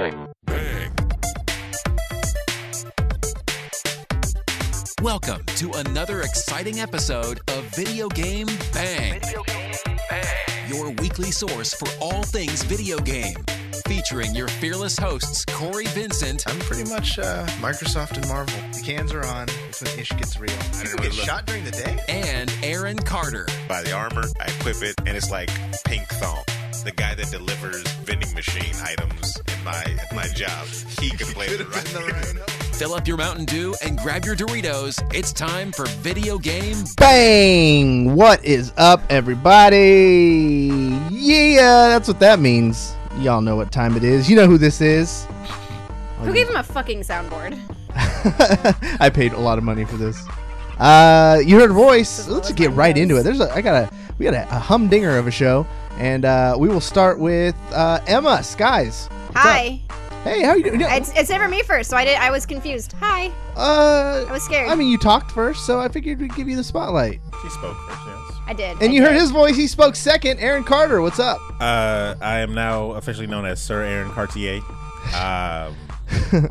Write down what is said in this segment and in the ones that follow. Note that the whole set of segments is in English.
game. Bang. Welcome to another exciting episode of Video Game Bang. Your weekly source for all things video game. Featuring your fearless hosts, Cory, Vincent. I'm pretty much Microsoft and Marvel. The cans are on. It's when ish gets real. People get shot during the day? And Aaron Carter. Buy the armor, I equip it, and it's like pink thong. The guy that delivers vending machine items in my job, he can play the right. Fill up your Mountain Dew and grab your Doritos. It's time for Video Game Bang! What is up, everybody? Yeah, that's what that means. Y'all know what time it is. You know who this is. Who gave him a fucking soundboard? I paid a lot of money for this. You heard a voice. Let's just get right into it. We got a humdinger of a show, and we will start with Emmaskies. Hi. Hey, how you doing? It's never me first, so I was confused. Hi. I was scared. I mean, you talked first, so I figured we'd give you the spotlight. She spoke first, yes. I did. And you heard his voice. He spoke second. Aaron Carter, what's up? I am now officially known as Sir Aaron Cartier. That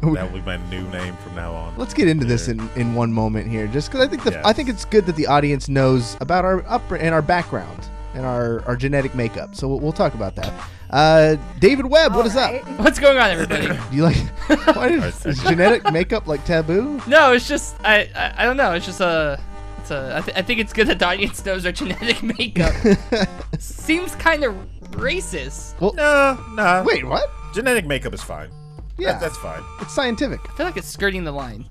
will be my new name from now on. Let's get into this in one moment here, just because I think it's good that the audience knows about our and our background and our genetic makeup. So we'll talk about that. David Webb, what is up? What's going on, everybody? Do you like? Why is genetic makeup like taboo? No, it's just I don't know. It's just I think it's good that the audience knows our genetic makeup. Seems kind of racist. Well, no. Wait, what? Genetic makeup is fine. Yeah, that's fine. It's scientific. I feel like it's skirting the line.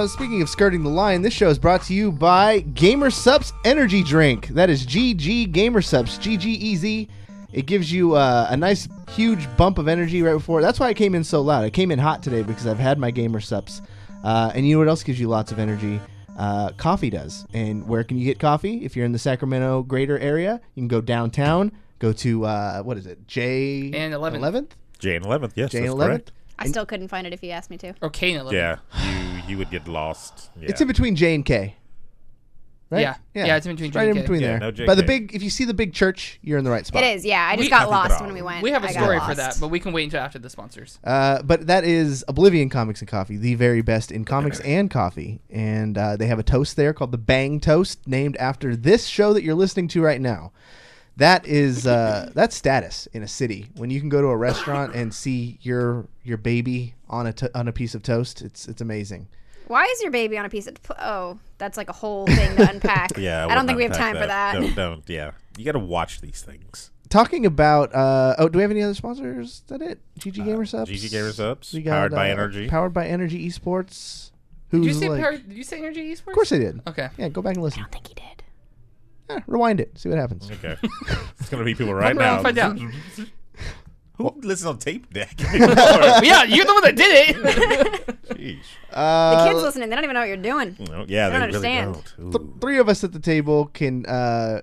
Speaking of skirting the line, this show is brought to you by GamerSupps Energy Drink. That is GG GamerSupps, GGEZ. It gives you a nice, huge bump of energy right before. That's why I came in so loud. I came in hot today because I've had my GamerSupps. And you know what else gives you lots of energy? Coffee does. And where can you get coffee? If you're in the Sacramento greater area, you can go downtown. Go to, what is it? J and 11th? J and 11th, yes, J and that's 11th? correct. I still couldn't find it if you asked me to. Or K and 11th. Yeah, you would get lost. Yeah. It's in between J and K. Right? Yeah, it's in between J right and in K. between Yeah, there. no J, By the K. big, if you see the big church, you're in the right spot. It is, yeah. I just We- got I think lost they're when we all- went. We have a I got story for lost. that, but we can wait until after the sponsors. But that is Oblivion Comics and Coffee, the very best in comics and coffee. And they have a toast there called the Bang Toast, named after this show that you're listening to right now. That is that's status in a city. When you can go to a restaurant and see your baby on a piece of toast, it's amazing. Why is your baby on a piece of... Oh, that's like a whole thing to unpack. Yeah, I don't think we have time for that. Don't. Yeah, you got to watch these things. Talking about do we have any other sponsors? Is that it? GG GamerSupps. GG GamerSupps. We got, Powered by Energy. Powered by Energy Esports. Did you Who's say like, did you say Energy Esports? Of course I did. Okay. Yeah, go back and I listen. don't think he did. Rewind it. See what happens. Okay. It's going to be people right Come around now. and find out. Who listens on tape deck? Yeah, you're the one that did it. Sheesh. The kids listening, they don't even know what you're doing. No, yeah, I they don't really understand. don't. Ooh. Three of us at the table can I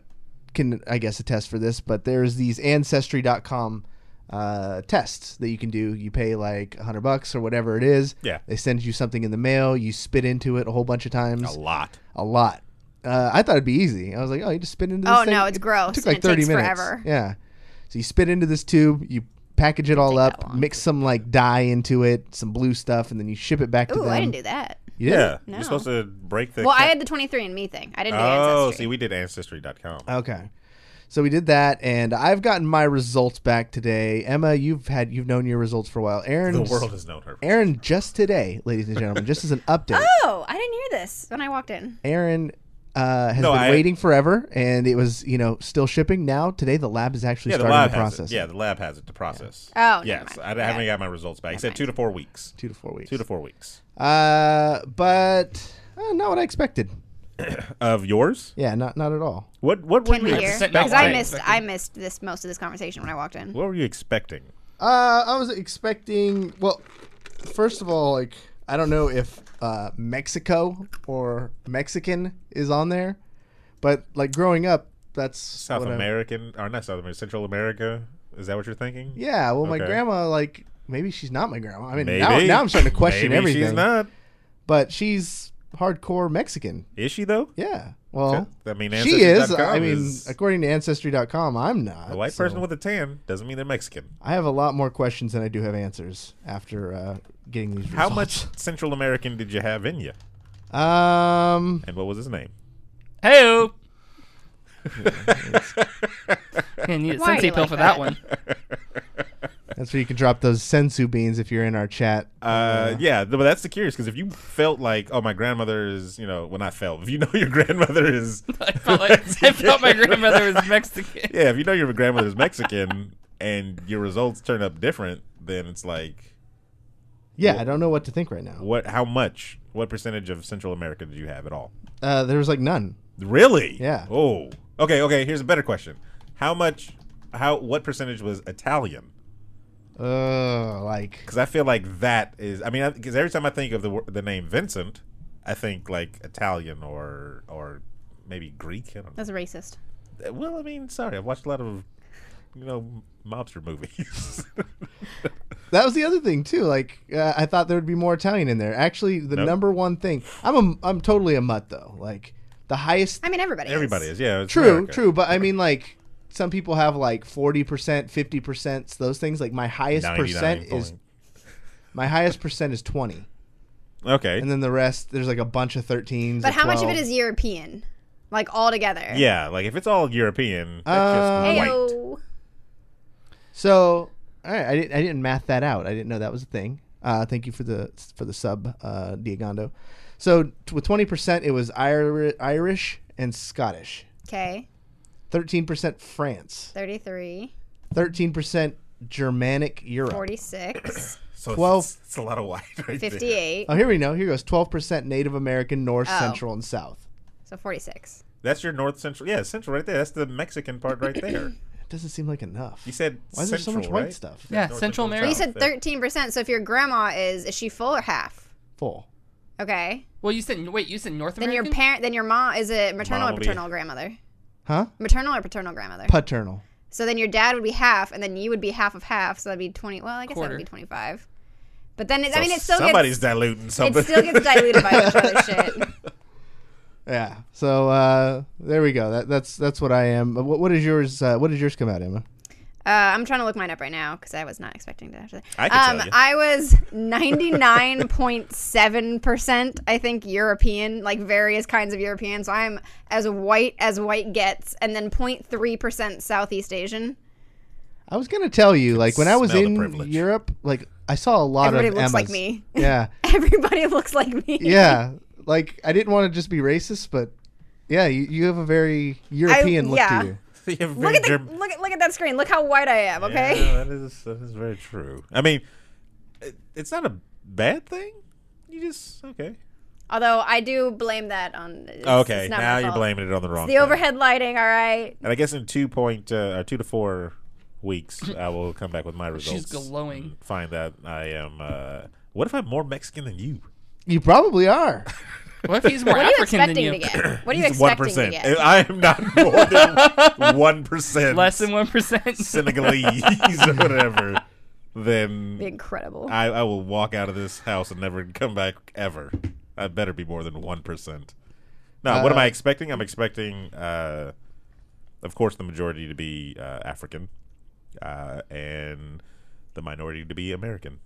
guess attest for this, but there's these Ancestry.com tests that you can do. You pay like $100 or whatever it is. Yeah. They send you something in the mail. You spit into it a whole bunch of times. A lot. I thought it'd be easy. I was like, oh, you just spit into this Oh, thing? no, it's gross, It took and like it 30 takes minutes. forever. Yeah. So you spit into this tube, you package it all take that up, long. mix some like dye into it, some blue stuff, and then you ship it back to Ooh, them. I didn't do that. You did? Yeah. No. You're supposed to break the... Well, I had the 23andMe thing. I didn't do Oh, Ancestry. see, we did Ancestry.com. Okay. So we did that, and I've gotten my results back today. Emma, you've known your results for a while. Aaron, The world has known her. Aaron, just today, ladies and gentlemen, just as an update. Oh, I didn't hear this when I walked in. Aaron has been waiting forever, and it was still shipping. Now today, the lab is actually starting the process. Yeah, the lab has it to process. Oh, yes. never mind. I haven't got my results back. He said 2 to 4 weeks. 2 to 4 weeks. 2 to 4 weeks. But not what I expected. Of yours? Yeah, not at all. What were Can you we hear? expecting? Because I missed most of this conversation when I walked in. What were you expecting? I was expecting. Well, first of all, like I don't know if Mexico or Mexican is on there, but like growing up, that's South what American, or not South America, Central America? Is that what you're thinking? Yeah, well, my Okay. grandma, like, maybe she's not my grandma. I mean, Maybe. now I'm starting to question Maybe everything. she's not. But she's hardcore Mexican. Is she, though? Yeah. Well, I mean, she is. Ancestry.com I mean, is- according to Ancestry.com, I'm not. A white so person with a tan doesn't mean they're Mexican. I have a lot more questions than I do have answers after getting these results. How much Central American did you have in you? Um, And what was his name? Hey-o. Gonna need a Why are sensei you pill like for that? that one. that's where you can drop those sensu beans if you're in our chat. Yeah, but that's the curious, because if you felt like, oh, my grandmother is, well, not felt. If you know your grandmother is, I felt my grandmother was Mexican. yeah, if you know your grandmother is Mexican and your results turn up different, then it's like, Yeah, I don't know what to think right now. what percentage of Central America did you have at all? There was like none. Really? Yeah. Oh, okay. Here's a better question. What percentage was Italian? Like Because I feel like that is, because every time I think of the name Vincent, I think like Italian or maybe Greek. I don't know. That's racist. Well, sorry, I've watched a lot of, mobster movies. that was the other thing too. Like I thought there would be more Italian in there. Actually, the Nope. number one thing. I'm totally a mutt though. Like the highest. I mean, everybody Everybody is, yeah. It's True, America. true. But I mean, like some people have like 40%, 50%. Those things. Like my highest 99 percent is point. my highest percent is 20, Okay. and then the rest there's like a bunch of 13s. But or how much of 12. it is European? Like all together? Yeah, like if it's all European, that's just white. Heyo. So, all right, I didn't math that out. I didn't know that was a thing. Thank you for the sub, Diagondo. So with 20%, it was Irish and Scottish. Okay. 13% France. 33. 13% Germanic Europe. 46. So 12. It's a lot of white right there. 58. Oh, here we know. Here goes 12% Native American, North, Oh. Central, and South. So 46. That's your North Central. Yeah, Central right there. That's the Mexican part right there. It doesn't seem like enough. You said Why is there so much Central, white right? stuff? Yeah, North, Central South. But you America. said 13%. So if your grandma is she full or half? Full. Okay. Well, you said North Then American? then your mom, is it maternal Mom or will be- paternal grandmother? Huh? Maternal or paternal grandmother? Paternal. So then your dad would be half, and then you would be half of half. So that'd be 20. Well, I guess that Quarter. would be 25. But then, it So still somebody's gets diluting something. it still gets diluted by each other shit. Yeah. So there we go. That's what I am. What is yours? What did yours come out, Emma? I'm trying to look mine up right now because I was not expecting to actually. I can tell you. I was 99.7%, I think, European, like various kinds of European. So I'm as white gets, and then 0.3% Southeast Asian. I was gonna tell you, like when I was smell the in privilege. Europe, like I saw a lot Everybody of looks like Emmas. me. Yeah, Everybody looks like me. yeah. Like I didn't want to just be racist, but yeah, you have a very European look yeah. to you. You have Look very at look at that screen. Look how white I am. Okay. Yeah, that is very true. I mean, it's not a bad thing. You just okay. Although I do blame that on. Okay, it's not now my you're fault. blaming it on the wrong. The thing. overhead lighting. All right. And I guess in 2 to 4 weeks, I will come back with my results. She's glowing. and find that I am. What if I'm more Mexican than you? You probably are. What if he's more What are you African than expecting you? to get? What are you He's expecting to 1%. get? I am not more than 1%. Less than 1%. Senegalese or whatever. Then Be incredible. I will walk out of this house and never come back ever. I better be more than 1%. Now, what am I expecting? I'm expecting, of course, the majority to be African, and the minority to be American.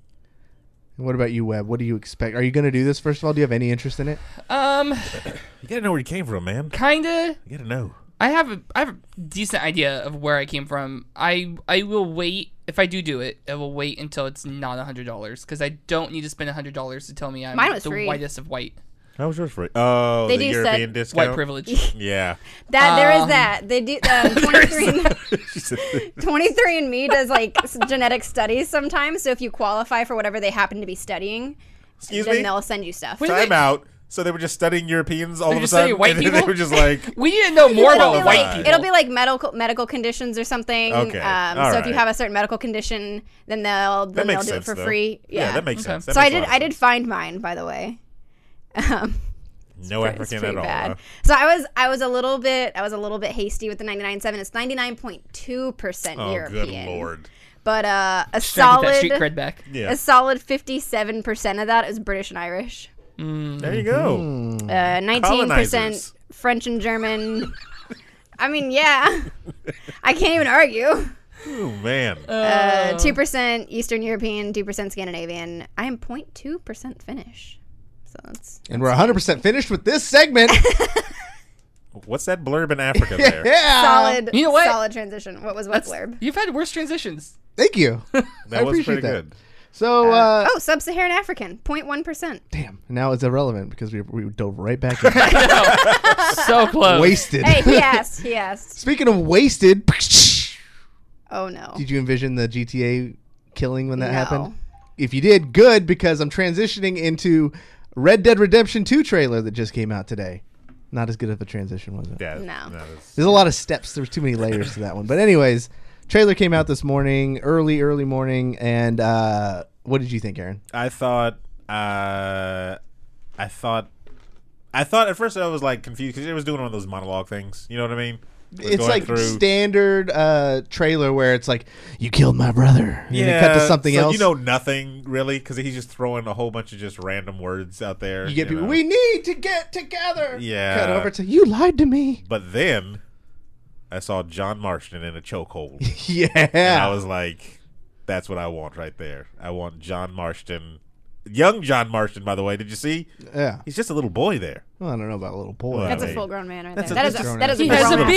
What about you, Webb? What do you expect? Are you going to do this, first of all? Do you have any interest in it? You gotta know where you came from, man. Kinda. You gotta know. I have a decent idea of where I came from. I will wait. If I do it, I will wait until it's not $100 because I don't need to spend $100 to tell me I'm Mine was the free. whitest of white. How was yours free? Oh, They the do European said discount. White privilege. Yeah. That there is that. They do 23 She said- 23andMe does like genetic studies sometimes. So if you qualify for whatever they happen to be studying, Excuse then me? they'll send you stuff. Wait, Time out. So they were just studying Europeans all They're of a just sudden, studying white and then they people? were just like, We need to know more It'll about be white like people. it'll be like medical conditions or something. Okay. So All if you right. have a certain medical condition, then they'll that do makes it sense, for though. free. Yeah, that makes Okay. sense. That So makes a lot of I did sense. find mine, by the way. No It's African pretty at all. bad. Huh? So I was a little bit hasty with the 99.7. It's 99.2% Oh, European. good lord. But a Trying to get that street solid cred back. Yeah. a solid 57% of that is British and Irish. There you go. 19% Colonizers. French and German. I mean, yeah. I can't even argue. Oh, man. 2% Eastern European, 2% Scandinavian. I am 0.2% Finnish. So that's And we're 100% finished with this segment. What's that blurb in Africa there? Yeah. solid. You know what? Solid transition. What was blurb? You've had worse transitions. Thank you. That I was appreciate pretty that. good. So, Sub-Saharan African, 0.1%. damn. Now it's irrelevant because we dove right back in. So close. Wasted. Hey, he asked. He asked. Speaking of wasted, Oh no. did you envision the GTA killing when that No. happened? If you did, good, because I'm transitioning into Red Dead Redemption 2 trailer that just came out today. Not as good of a transition, was it? Yeah, No. There's a lot of steps. There's too many layers to that one. But anyways, trailer came out this morning, early morning, and what did you think, Aaron? I thought at first I was like confused because it was doing one of those monologue things. You know what I mean? It was It's going like through- standard trailer where it's like, you killed my brother. And then cut to something so else. You know nothing really because he's just throwing a whole bunch of just random words out there. You get people, know? we need to get together. Yeah. Cut over to, you lied to me. But then I saw John Marston in a chokehold. Yeah. And I was like, that's what I want right there. I want John Marston. Young John Marston, by the way. Did you see? Yeah. He's just a little boy there. Well, I don't know about a little boy. Well, That's I a mean, full-grown man right that's there. a- That is that's a a- that is He a has grown a man.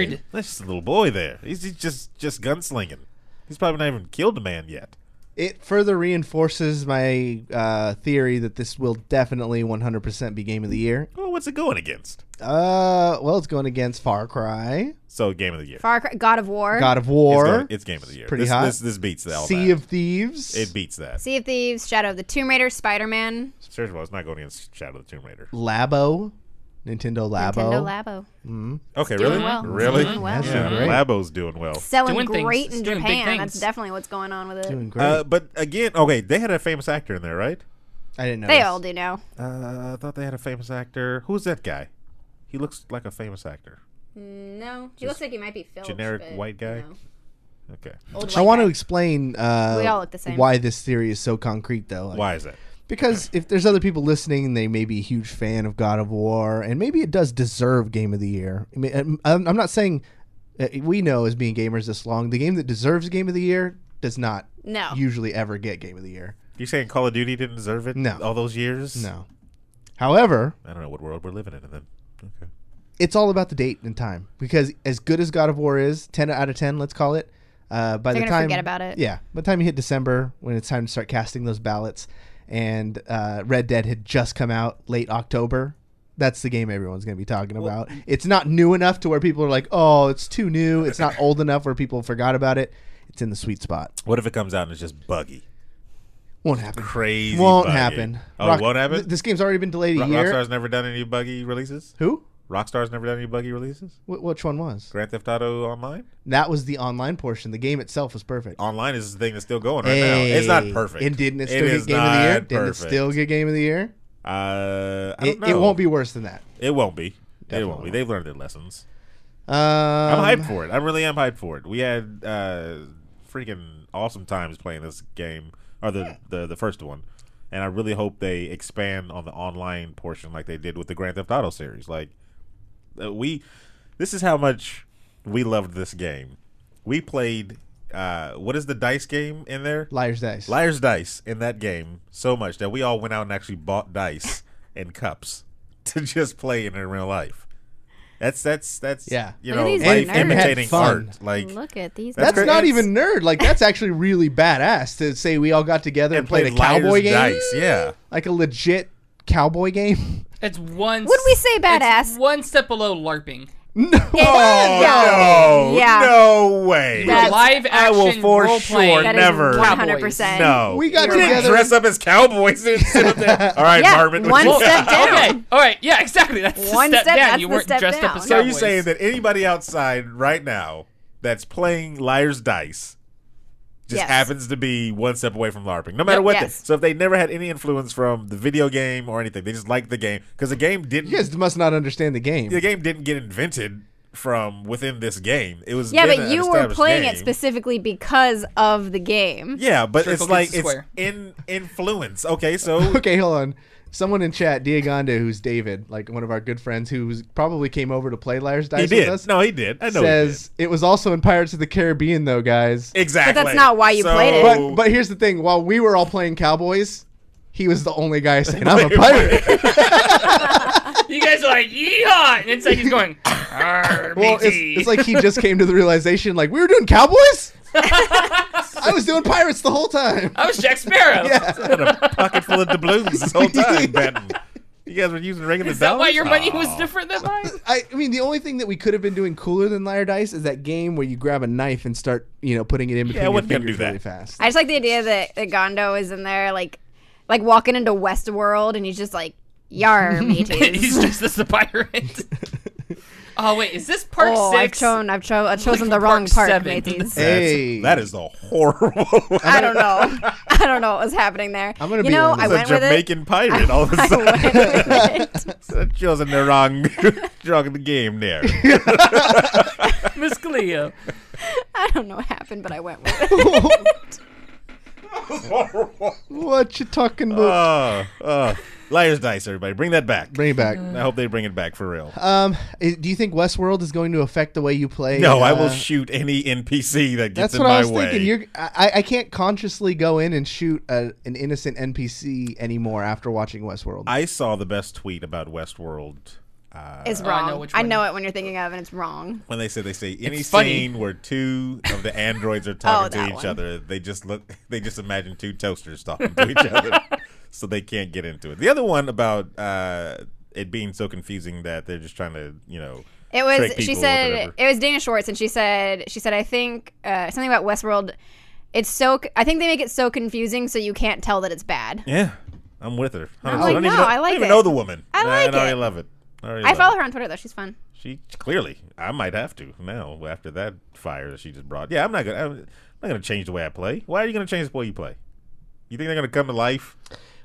beard. That's just a little boy there. He's just gunslinging. He's probably not even killed a man yet. It further reinforces my theory that this will definitely 100% be Game of the Year. Well, what's it going against? Well, it's going against Far Cry, So, Game of the Year. Far Cry, God of War. God of War, It's Game of the Year. Pretty this, hot. This beats all Sea that. of Thieves, It beats that. Sea of Thieves, Shadow of the Tomb Raider, Spider-Man, First of all, it's not going against Shadow of the Tomb Raider. Labo, Nintendo Labo. Nintendo Labo. Okay, doing really? well. Really? Doing well. That's Yeah, doing great. Labo's doing well. Selling Doing things. great It's in doing big Japan. That's things. definitely what's going on with it. Doing great. But again, okay, they had a famous actor in there, right? I didn't know. They all do now. I thought they had a famous actor. Who's that guy? He looks like a famous actor. No, he looks like he might be Phillips. generic but, white guy? no. Okay. Old I white want to guy. explain We all look the same. why this theory is so concrete, though. Like, Why is that? Because if there's other people listening, and they may be a huge fan of God of War, and maybe it does deserve Game of the Year. I mean, I'm not saying we know as being gamers this long, the game that deserves Game of the Year does not No. usually ever get Game of the Year. You saying Call of Duty didn't deserve it? No. All those years? No. However, I don't know what world we're living in then. Okay. it's all about the date and time. Because as good as God of War is, 10 out of 10, let's call it, by the gonna time forget about it. Yeah, by the time you hit December, when it's time to start casting those ballots, and Red Dead had just come out late October, that's the game everyone's going to be talking about. It's not new enough to where people are like, oh, it's too new. It's not old enough where people forgot about it. It's in the sweet spot. What if it comes out and it's just buggy? Won't happen. Crazy Won't buggy. happen. Oh, it won't happen? This game's already been delayed a year. Rockstar's never done any buggy releases? Who? Rockstar's never done any buggy releases? Which one was? Grand Theft Auto Online? That was the online portion. The game itself was perfect. Online is the thing that's still going right now. It's not perfect. And didn't it still is get Game of the Year? not Didn't it perfect. still get Game of the Year? I don't know. It won't be worse than that. It won't be. It Definitely won't be. They've learned their lessons. I'm I'm hyped for it. I really am hyped for it. We had freaking awesome times playing this game, or the first one, and I really hope they expand on the online portion like they did with the Grand Theft Auto series. Like this is how much we loved this game. We played what is the dice game in there? Liar's Dice. Liar's Dice in that game so much that we all went out and actually bought dice and cups to just play in real life. That's Yeah. you Look at know, these life nerds. imitating Fun. art. Like Look at these. That's great. not It's- even nerd. Like that's actually really badass to say we all got together and played a Liar's cowboy game, Dice. Yeah. like a legit cowboy game. It's one. Would we say It's badass? one step below LARPing. No, Oh, Yeah. no way. That's- Live I will action for role sure playing. That is never. 100%. No. We got We didn't together. dress up as cowboys and sit up there. All right, Yeah, Marvin. one what you step got? down. Okay. All right. Yeah. Exactly. That's One the step step- down. that's You the weren't step dressed up down. as So cowboys. you're saying that anybody outside right now that's playing Liar's Dice just Yes. happens to be one step away from LARPing, no matter Yep. what. Yes. So if they never had any influence from the video game or anything, they just liked the game because the game didn't. you guys must not understand the game. The game didn't get invented from within this game. It was Yeah, been but an you were established playing game. it specifically because of the game. Yeah, but Circle it's like gets the it's square. in influence. Okay, so Okay, hold on. Someone in chat, Diagonda, who's David, like one of our good friends, who probably came over to play Liar's Dice he with did. us. No, he did. I know says it was also in Pirates of the Caribbean, though, guys. he did. Exactly. But that's not why you played it. But here's the thing: while we were all playing Cowboys, he was the only guy saying, "I'm a pirate." You guys are like, yeehaw! And it's like he's going, "Arr, Well, matey." it's like he just came to the realization, like, we were doing Cowboys. I was doing pirates the whole time. I was Jack Sparrow. Yeah. I had a pocket full of doubloons this whole time, Benton. You guys were using regular Is that dollars? why your money was Aw. different than mine? I mean, the only thing that we could have been doing cooler than Liar Dice is that game where you grab a knife and start, putting it in between I your wasn't gonna fingers do that. really fast. I just like the idea that Gondo is in there, like walking into Westworld, and he's just like, "Yar, mateys." He's just as the pirate. Oh wait, is this part Oh, 6? I've chosen the for wrong Park park, 7. mateys. Hey. That is a horrible. I don't know. I don't know what was happening there. I'm gonna you be know, honest. I It's a went with it. Jamaican pirate all of a I sudden. went with it. That chosen the wrong the game there. Miss Cleo. I don't know what happened, but I went with it. What you talking about? Liar's Dice, everybody. Bring that back. Bring it back. I hope they bring it back for real. Do you think Westworld is going to affect the way you play? No, I will shoot any NPC that gets That's in what my I was way. thinking. I can't consciously go in and shoot an innocent NPC anymore after watching Westworld. I saw the best tweet about Westworld It's I know wrong. which I one. know it when you're thinking of, and it's wrong. when they say any It's funny. scene where two of the androids are talking to that each one. other, they just imagine two toasters talking to each other, so they can't get into it. The other one about it being so confusing that they're just trying to It was. trick She people or said whatever. it was Dana Schwartz, and she said I think something about Westworld. I think they make it so confusing so you can't tell that it's bad. Yeah, I'm with her. I'm like, no, I like don't even it. know the woman. I like I it. love it. I follow her on Twitter though. She's fun. She clearly. I might have to now after that fire that she just brought. Yeah, I'm not gonna change the way I play. Why are you gonna change the way you play? You think they're gonna come to life?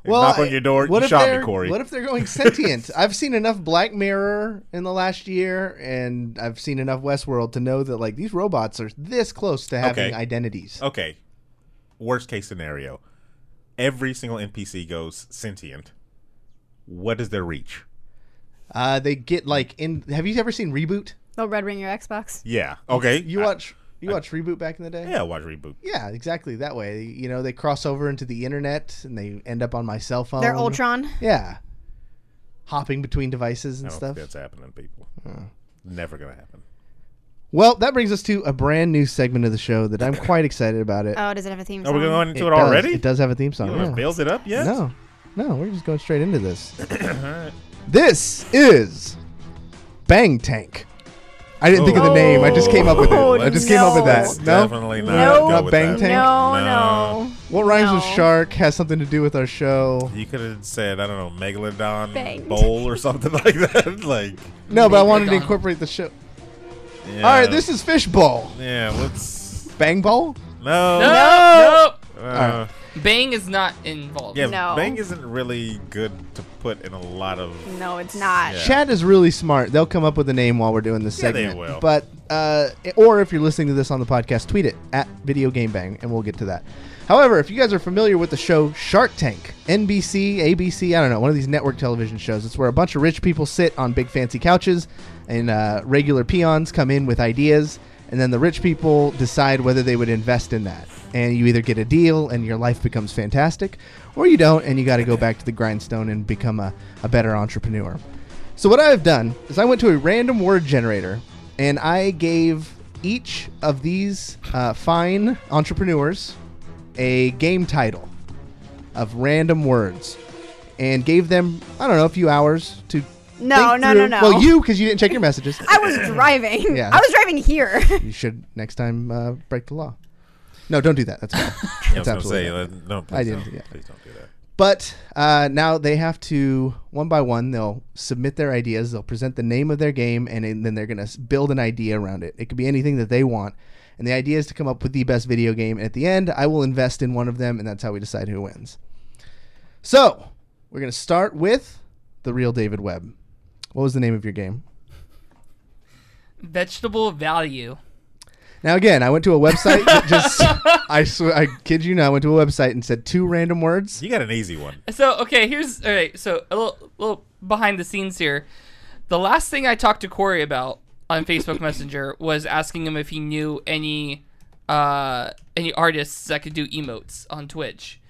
And knock on your door. You shot me, Cory. What if they're going sentient? I've seen enough Black Mirror in the last year, and I've seen enough Westworld to know that these robots are this close to having identities. Okay. Worst case scenario. Every single NPC goes sentient. What is their reach? They get have you ever seen Reboot? They'll red ring your Xbox. Yeah. Okay. You watch Reboot back in the day? Yeah, watch Reboot. Yeah, exactly that way. They cross over into the internet and they end up on my cell phone. They're Ultron. Yeah. Hopping between devices and I don't stuff. think that's happening, people. Never gonna happen. Well, that brings us to a brand new segment of the show that I'm quite excited about it. Oh, does it have a theme Are we song? going into it does. already? It does have a theme song. You haven't Yeah. built it up yet? No, we're just going straight into this. This is Bang Tank. I didn't think of the name. I just came up with it. Oh, I just came up with Let's that. No? definitely No. not go Not with Bang that. Tank? No. What rhymes with No. shark, has something to do with our show. You could have said, I don't know, Megalodon Bang. Bowl or something like that. No, but I wanted to Megalodon. incorporate the show. Yeah. All right, this is Fishbowl. Yeah, let's... Bang Bowl? No. No. Alright. Bang is not involved. Yeah, No. Bang isn't really good to put in a lot of... No, it's not. Yeah. Chat is really smart. They'll come up with a name while we're doing this Yeah, they segment. will. But or if you're listening to this on the podcast, tweet it at Video Game Bang, and we'll get to that. However, if you guys are familiar with the show Shark Tank, NBC, ABC, I don't know, one of these network television shows, it's where a bunch of rich people sit on big fancy couches, and regular peons come in with ideas, and then the rich people decide whether they would invest in that. And you either get a deal and your life becomes fantastic, or you don't, and you got to go back to the grindstone and become a better entrepreneur. So what I've done is I went to a random word generator, and I gave each of these fine entrepreneurs a game title of random words, and gave them, I don't know, a few hours to No, think no, through. no. Well, you, because you didn't check your messages. I was driving. Yeah. I was driving here. You should next time break the law. No, don't do that. That's bad. I was That's going to absolutely say, bad. no, please I didn't, don't. yeah. Please don't do that. But now they have to, one by one, they'll submit their ideas. They'll present the name of their game, and then they're going to build an idea around it. It could be anything that they want. And the idea is to come up with the best video game. And at the end, I will invest in one of them, and that's how we decide who wins. So, we're going to start with the real David Webb. What was the name of your game? Vegetable value. Now again, I went to a website. I swear, I kid you not, I went to a website and said 2 random words. You got an easy one. So okay, all right. So a little behind the scenes here. The last thing I talked to Cory about on Facebook Messenger was asking him if he knew any artists that could do emotes on Twitch,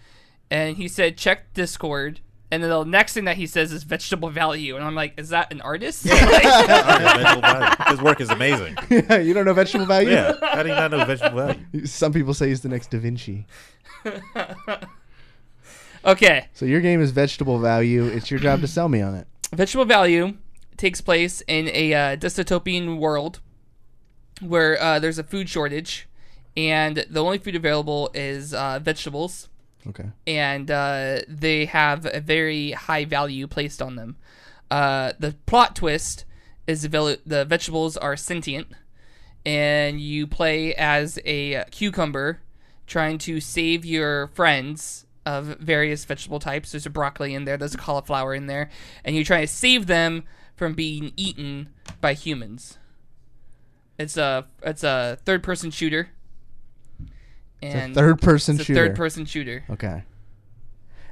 and he said check Discord. And then the next thing that he says is vegetable value, and I'm like, is that an artist? Vegetable value. His work is amazing. Yeah, you don't know vegetable value? Yeah, how do you not know vegetable value? Some people say he's the next Da Vinci. Okay. So your game is vegetable value. It's your job to sell me on it. Vegetable value takes place in a dystopian world where there's a food shortage, and the only food available is vegetables. Okay. And they have a very high value placed on them. The plot twist is the vegetables are sentient, and you play as a cucumber trying to save your friends of various vegetable types. There's a broccoli in there, there's a cauliflower in there, and you're trying to save them from being eaten by humans. It's a third-person shooter. And it's a third-person it's a shooter. third-person shooter. Okay.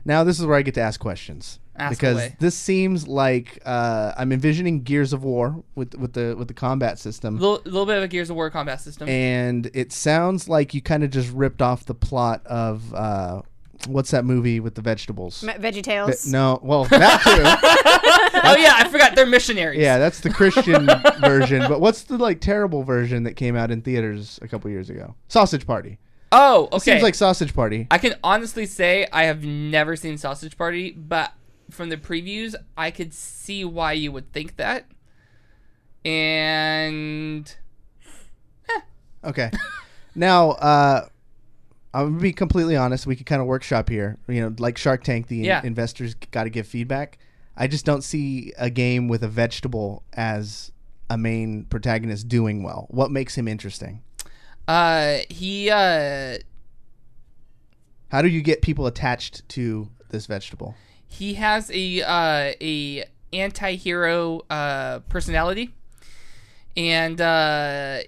Now this is where I get to ask questions. Because away. this seems like I'm envisioning Gears of War with the combat system. A little bit of a Gears of War combat system. And it sounds like you kind of just ripped off the plot of what's that movie with the vegetables? VeggieTales. No, well, that too. Oh yeah, I forgot they're missionaries. Yeah, that's the Christian version. But what's the terrible version that came out in theaters a couple years ago? Sausage Party. Oh, okay. It seems like Sausage Party. I can honestly say I have never seen Sausage Party, but from the previews, I could see why you would think that. And okay. Now, I'm gonna be completely honest. We could kind of workshop here. Like Shark Tank, the investors got to give feedback. I just don't see a game with a vegetable as a main protagonist doing well. What makes him interesting? How do you get people attached to this vegetable? He has a anti-hero personality, and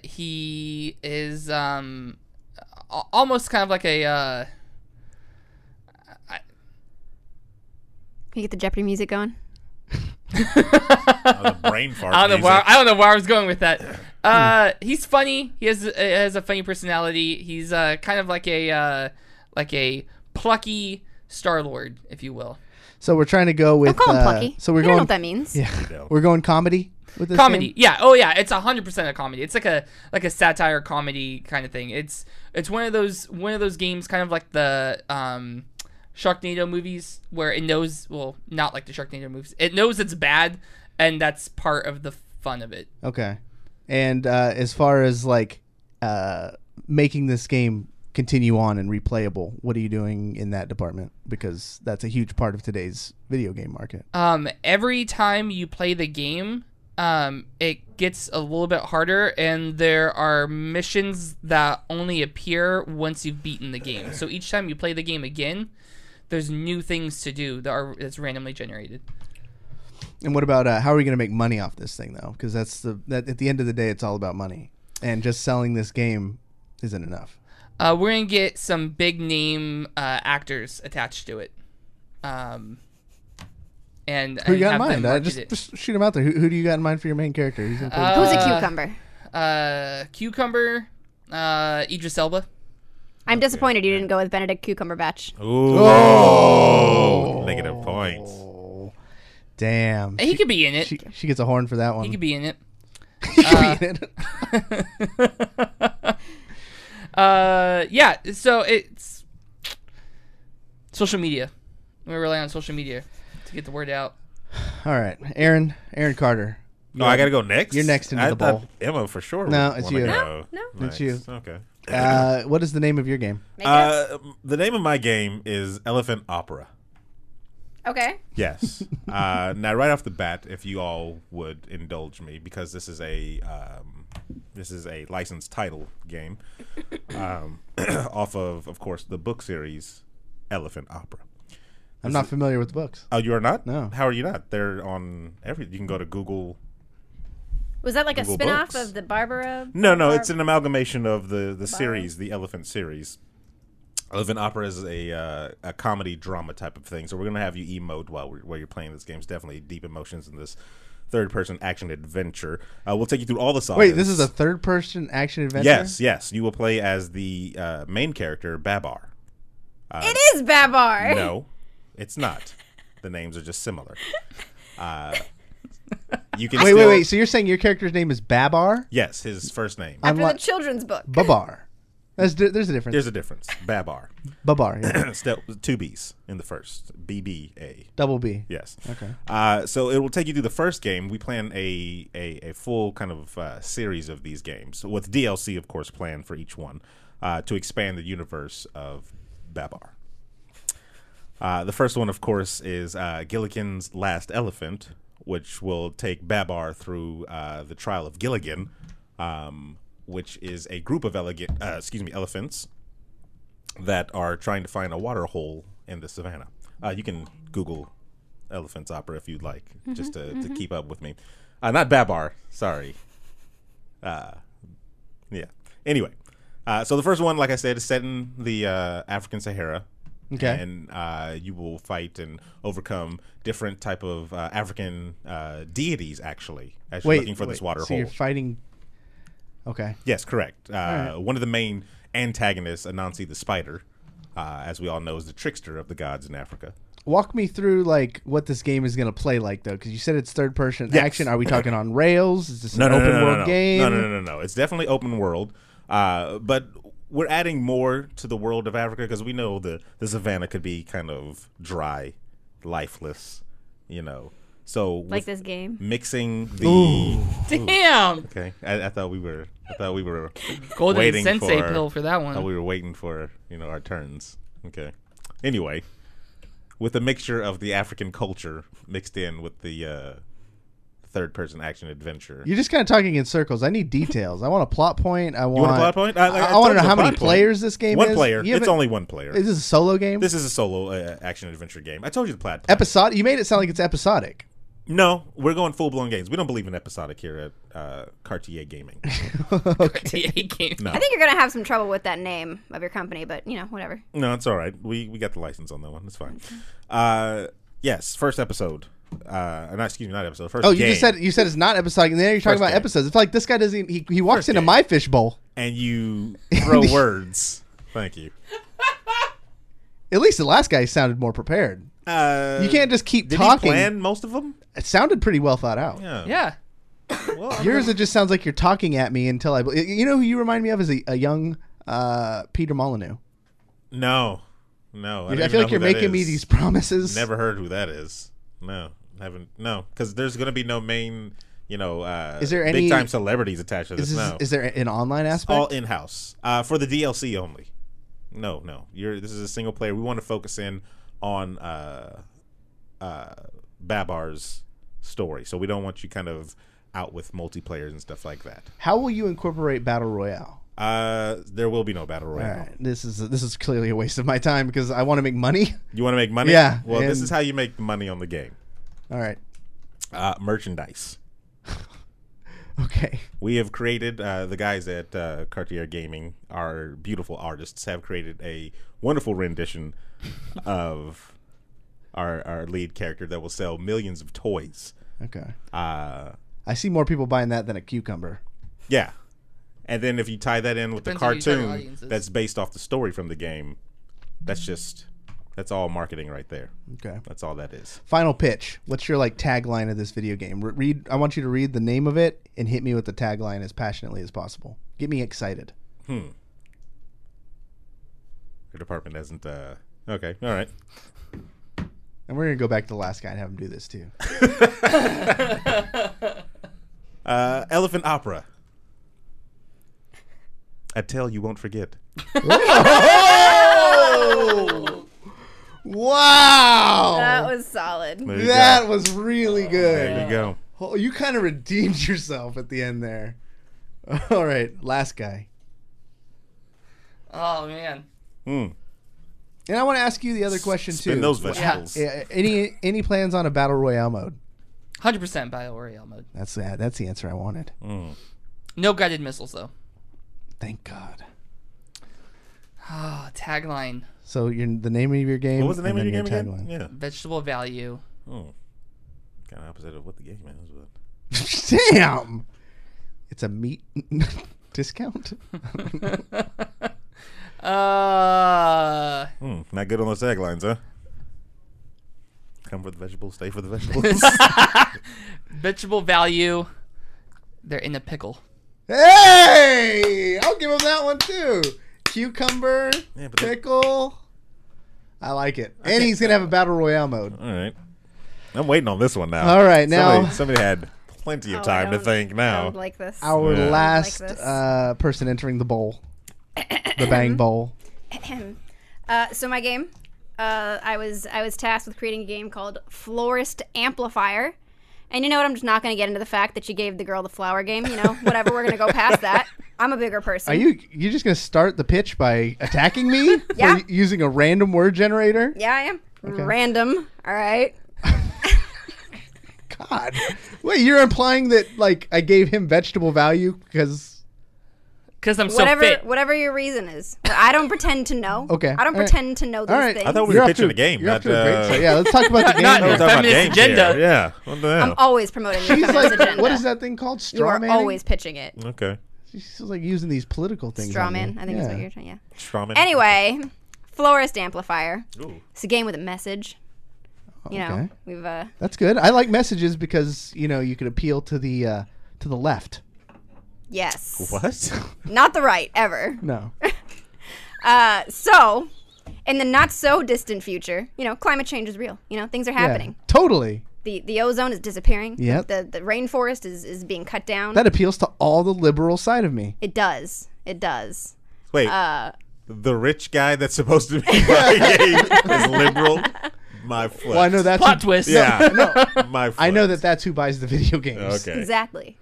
he is almost kind of like a Can you get the Jeopardy music going? The brain fart. I don't know where I was going with that. He's funny. He has a funny personality. He's kind of like a plucky Star-Lord, if you will. So we're trying to go with. Don't call him plucky. So we're you going. don't know what that means. Yeah, we're going comedy with this comedy. game? Yeah. Oh yeah. It's 100% a comedy. It's like a satire comedy kind of thing. It's one of those games, kind of like the Sharknado movies, where it knows, well, not like the Sharknado movies. It knows it's bad, and that's part of the fun of it. Okay. And as far as making this game continue on and replayable, what are you doing in that department? Because that's a huge part of today's video game market. Every time you play the game, it gets a little bit harder, and there are missions that only appear once you've beaten the game. So each time you play the game again, there's new things to do that's randomly generated. And what about how are we going to make money off this thing, though? Because that at the end of the day, it's all about money, and just selling this game isn't enough. We're gonna get some big name actors attached to it. And who you got in mind? Just shoot him out there. Who do you got in mind for your main character? Who's a cucumber? Cucumber. Idris Elba. I'm disappointed you didn't go with Benedict Cumberbatch. Ooh. Oh. Negative points. Damn. He could be in it. She gets a horn for that one. He could be in it. He could be in it. Yeah, so it's social media. We rely on social media to get the word out. All right, Aaron Carter. No, I gotta go next. You're next into the bowl. Emma for sure. No, it's you. No, it's you. Okay. What is the name of your game? The name of my game is Elephant Opera. Okay. Yes. Now, right off the bat, if you all would indulge me, because this is a licensed title game, off of course, the book series Elephant Opera. I'm not familiar with the books. Oh, you are not? No. How are you not? They're on every. You can go to Google Was that like a Google spin-off Books. of the Barbara? No, it's an amalgamation of the series, the Elephant series. Elephant Opera is a comedy drama type of thing, so we're gonna have you emote while you're playing this game. It's definitely deep emotions in this third-person action adventure. We'll take you through all the sagas. Wait, this is a third-person action adventure? Yes. You will play as the main character, Babar. It is Babar. No, it's not. The names are just similar. You can Wait. So you're saying your character's name is Babar? Yes, his first name. After the children's book. Babar. There's a difference. There's a difference. Babar. Babar, yeah. Still, 2 B's in the first. BBA. Double B. Yes. Okay. So it will take you through the first game. We plan a full kind of series of these games with DLC, of course, planned for each one to expand the universe of Babar. The first one, of course, is Gilligan's Last Elephant, which will take Babar through the trial of Gilligan, which is a group of elephants that are trying to find a water hole in the savannah. You can Google Elephant's Opera if you'd like, just to keep up with me. Not Babar, sorry. Yeah. Anyway, so the first one, like I said, is set in the African Sahara. Okay. And you will fight and overcome different type of African deities, actually, as you're looking for this water so hole. You're fighting... Okay. Yes, correct. Right. One of the main antagonists, Anansi the Spider, as we all know, is the trickster of the gods in Africa. Walk me through like what this game is going to play like, though, because you said it's third-person action. Are we talking on rails? Is this an open-world game? No. It's definitely open world, but we're adding more to the world of Africa because we know the savannah could be kind of dry, lifeless, So Like this game. mixing the Damn. Okay, I thought we were Golden waiting Sensei for- pill for that one. thought we were waiting for our turns. Okay. Anyway, with a mixture of the African culture mixed in with the third-person action adventure. You're just kind of talking in circles. I need details. I want a plot point. I You want a plot point? I want to know how many players this game is. One player. You It's haven't- only one player. Is this a solo game? This is a solo action adventure game. I told you the plot. Episodic? You made it sound like it's episodic. No, we're going full-blown games. We don't believe in episodic here at Cartier Gaming. TA game. No. I think you're gonna have some trouble with that name of your company, but whatever. No, it's all right. We got the license on that one. It's fine. Yes, first episode. Not episode. First. Oh, game. you said it's not episodic, and then you're talking First about game. episodes. It's like this guy doesn't. He walks First into game. my fishbowl. And you throw words. Thank you. At least the last guy sounded more prepared. You can't just keep did talking. He plan most of them? It sounded pretty well thought out. Yeah. Well, Yours, it just sounds like you're talking at me until I. You know who you remind me of is a young Peter Molyneux. No. I feel like you're making me these promises. Never heard who that is. No, haven't. No, because there's going to be no main. Is there any big time celebrities attached to this? No. Is there an online aspect? All in house for the DLC only. No. This is a single player. We want to focus in on Babar's story, so we don't want you kind of out with multiplayers and stuff like that. How will you incorporate battle royale? There will be no battle All royale. right, this is clearly a waste of my time because I want to make money. You want to make money? Yeah, Well, this and- is how you make money on the game. All right. Merchandise. Okay. We have created, the guys at Cartier Gaming, our beautiful artists, have created a wonderful rendition of our lead character that will sell millions of toys. Okay. Uh, I see more people buying that than a cucumber. yeah. And then if you tie that in with Depends the on who your target cartoon audience is. that's based off the story from the game, that's all marketing right there. Okay. That's all that is. Final pitch. What's your tagline of this video game? I want you to read the name of it and hit me with the tagline as passionately as possible. Get me excited. Your department hasn't. Okay. All right. And we're gonna go back to the last guy and have him do this too. Elephant Opera. I tell you won't forget. Wow. That was solid. There you That go. was really good. There you go. Oh, you kind of redeemed yourself at the end there. All right, last guy. Oh man. And I want to ask you the other question Spin too. those vegetables. Any plans on a battle royale mode? 100% Battle Royale mode. That's the answer I wanted. No guided missiles though. Thank God. Oh, tagline. So the name of your game. What was the name of your game again? tagline. Yeah. Vegetable value. Kind of opposite of what the game is, but Damn. It's a meat discount. not good on those taglines, huh? Come for the vegetables, stay for the vegetables. Vegetable value. They're in a pickle. Hey, I'll give him that one too. Cucumber, pickle. I like it. And he's gonna have a battle royale mode. All right. I'm waiting on this one now. All right, now somebody had plenty of time to think I now. don't like this. Our Yeah. last Like this. person entering the bowl, the bang bowl. So my game, I was tasked with creating a game called Florist Amplifier. And you know what? I'm just not going to get into the fact that you gave the girl the flower game. You know, whatever. We're going to go past that. I'm a bigger person. Are you just gonna start the pitch by attacking me? Yeah. For using a random word generator? Yeah, I am. Okay. Random. All right. God. Wait, you're implying that like I gave him vegetable value because I'm so fit. Whatever your reason is. But I don't pretend to know. Okay. I don't All right. pretend to know these All right. things. I thought we You're were off pitching to- a game. you're off Not, to a great start. Yeah, let's talk about the game. Not we're your talking about feminist game agenda. here. Yeah. What the hell? I'm always promoting your She's feminist like, agenda. what is that thing called? You Straw are man. always pitching it. Okay. She's like using these political things. Straw on me. man. I think yeah. that's what you're trying. Yeah. Strawman. Anyway, Florist Amplifier. Ooh. It's a game with a message. You know, Okay. we've That's good. I like messages because you know you could appeal to the left. yes. What? Not the right ever. No. So, in the not so distant future, you know, climate change is real. You know, things are happening. Yeah, totally. The ozone is disappearing. Yep. The rainforest is being cut down. That appeals to all the liberal side of me. It does. It does. Wait. The rich guy that's supposed to be my game is liberal. My foot. Well, I know that's Plot twist. Yeah. My foot. I know that's who buys the video games. Okay. Exactly.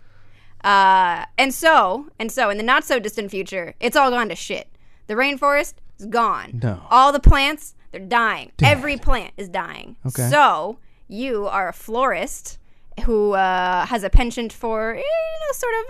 And so in the not so distant future, it's all gone to shit. The rainforest is gone. No. All the plants, they're dying. Every plant is dying. Okay. So you are a florist who has a penchant for, you know, sort of,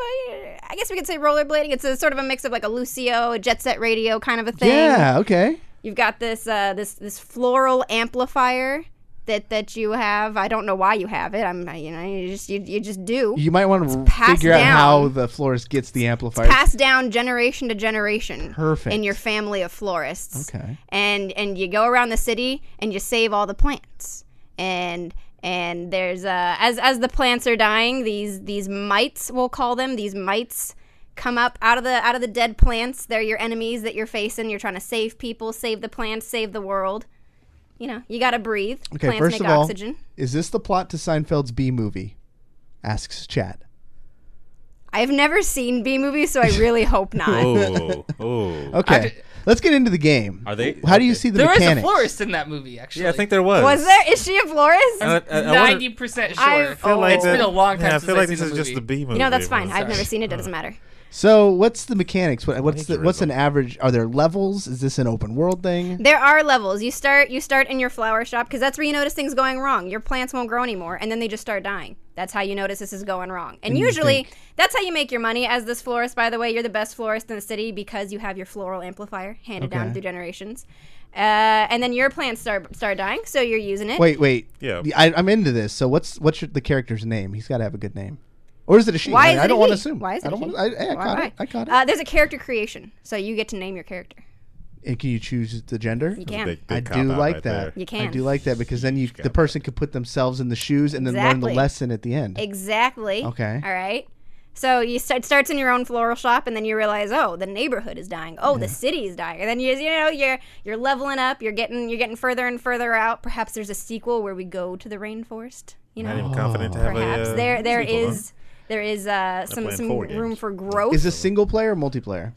I guess we could say rollerblading. It's a sort of a mix of like a Lucio, a Jet Set Radio kind of a thing. Yeah. Okay. You've got this this floral amplifier that you have. I don't know why you have it. You just do. You might want to passed figure out how down. the florist gets the amplifier. Passed down generation to generation. Perfect. In your family of florists. Okay. And you go around the city and you save all the plants. And there's as the plants are dying, these mites, we'll call them, these mites come up out of the dead plants. They're your enemies that you're facing. You're trying to save people, save the plants, save the world. You know, you gotta breathe. Okay. Plants First make of all, oxygen. is this the plot to Seinfeld's B movie? Asks chat. I've never seen B movies, so I really hope not. Oh. Oh. Okay. Let's get into the game. Are they? How do you okay. see the There is mechanics? a florist in that movie, actually. Yeah, I think there was. Was there? Is she a florist? I wanna- 90% sure. I feel like It's been a long time Yeah, I since feel like I've this seen is the just movie. the B movie. You know, that's fine. I've Sorry. never seen it. It doesn't matter. So, what's the mechanics? What's Plagiarism. an average? Are there levels? Is this an open world thing? There are levels. You start in your flower shop because that's where you notice things going wrong. Your plants won't grow anymore, and then they just start dying. That's how you notice this is going wrong. And you usually, think- that's how you make your money as this florist. By the way, you're the best florist in the city because you have your floral amplifier handed down Okay. through generations. And then your plants start dying, so you're using it. Wait. Yeah. I'm into this. So, what's the character's name? He's got to have a good name. Or is it a she? Why is I it don't a want he? to assume. Why is it I don't a he? want. I Why? caught Why? it. I caught it. There's a character creation, so you get to name your character. And can you choose the gender? You can. Big I cop do out like right that. there. You can. I do like that because then the got person could put themselves in the shoes and then learn the Exactly. lesson at the end. Exactly. Okay. All right. So it starts in your own floral shop, and then you realize, oh, the neighborhood is dying. Oh, the city is dying. And then you're leveling up. You're getting further and further out. Perhaps there's a sequel where we go to the rainforest. You Not know, even confident to have perhaps a. there sequel, is some playing 4 room games. for growth. Is this single player or multiplayer?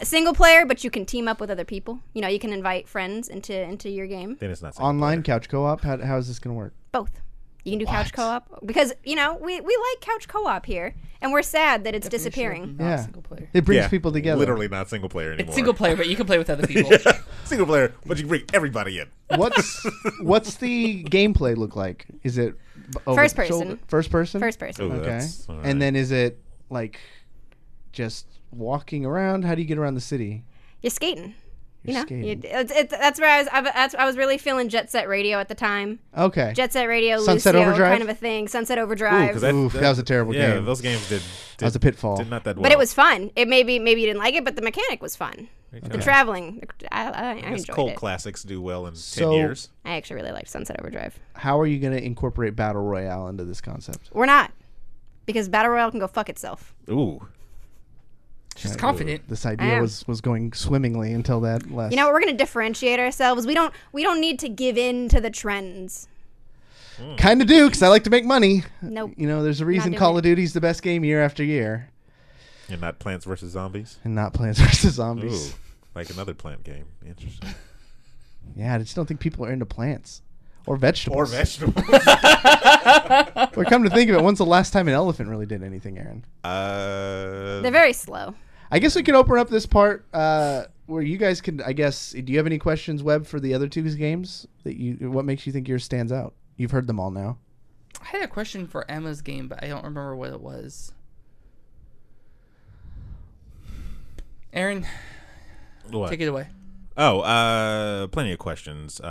Single player, but you can team up with other people. You know, you can invite friends into your game. Then it's not single Online player. couch co-op? How is this going to work? Both. You can do couch co-op because we like couch co-op here, and we're sad that it's disappearing. Not Yeah. single player. It brings people together. Literally not single player anymore. It's single player, but you can play with other people. Single player, but you can bring everybody in. What's the gameplay look like? Is it First person. First person. First person. Ooh, Okay. that's all right. And then is it like just walking around? How do you get around the city? You're skating. You're skating. That's where I was really feeling Jet Set Radio at the time. Okay. Jet Set Radio, Sunset Lucio, Overdrive? kind of a thing. Sunset Overdrive. 'cause Oof, that was a terrible Yeah, game. those games did That was a pitfall. Did not that well. But it was fun. It maybe you didn't like it, but the mechanic was fun. The Okay. traveling, I I guess enjoyed cult it. classics do well in So- 10 years. I actually really liked Sunset Overdrive. How are you going to incorporate Battle Royale into this concept? We're not, because Battle Royale can go fuck itself. Ooh. She's confident. This I idea am. was going swimmingly until that last. You know, we're going to differentiate ourselves. We don't need to give in to the trends. Kind of do, because I like to make money. Nope. You know, there's a reason doing Call it. of Duty's the best game year after year, And not Plants vs. Zombies? and not Plants vs. Zombies. Ooh. Like another plant game. Interesting. Yeah, I just don't think people are into plants or vegetables. Or vegetables. Or come to think of it, when's the last time an elephant really did anything, Aaron? They're very slow. I guess we could open up this part where you guys can. I guess. Do you have any questions, Webb, for the other two games? What makes you think yours stands out? You've heard them all now. I had a question for Emma's game, but I don't remember what it was. Aaron, What? take it away. Oh, plenty of questions.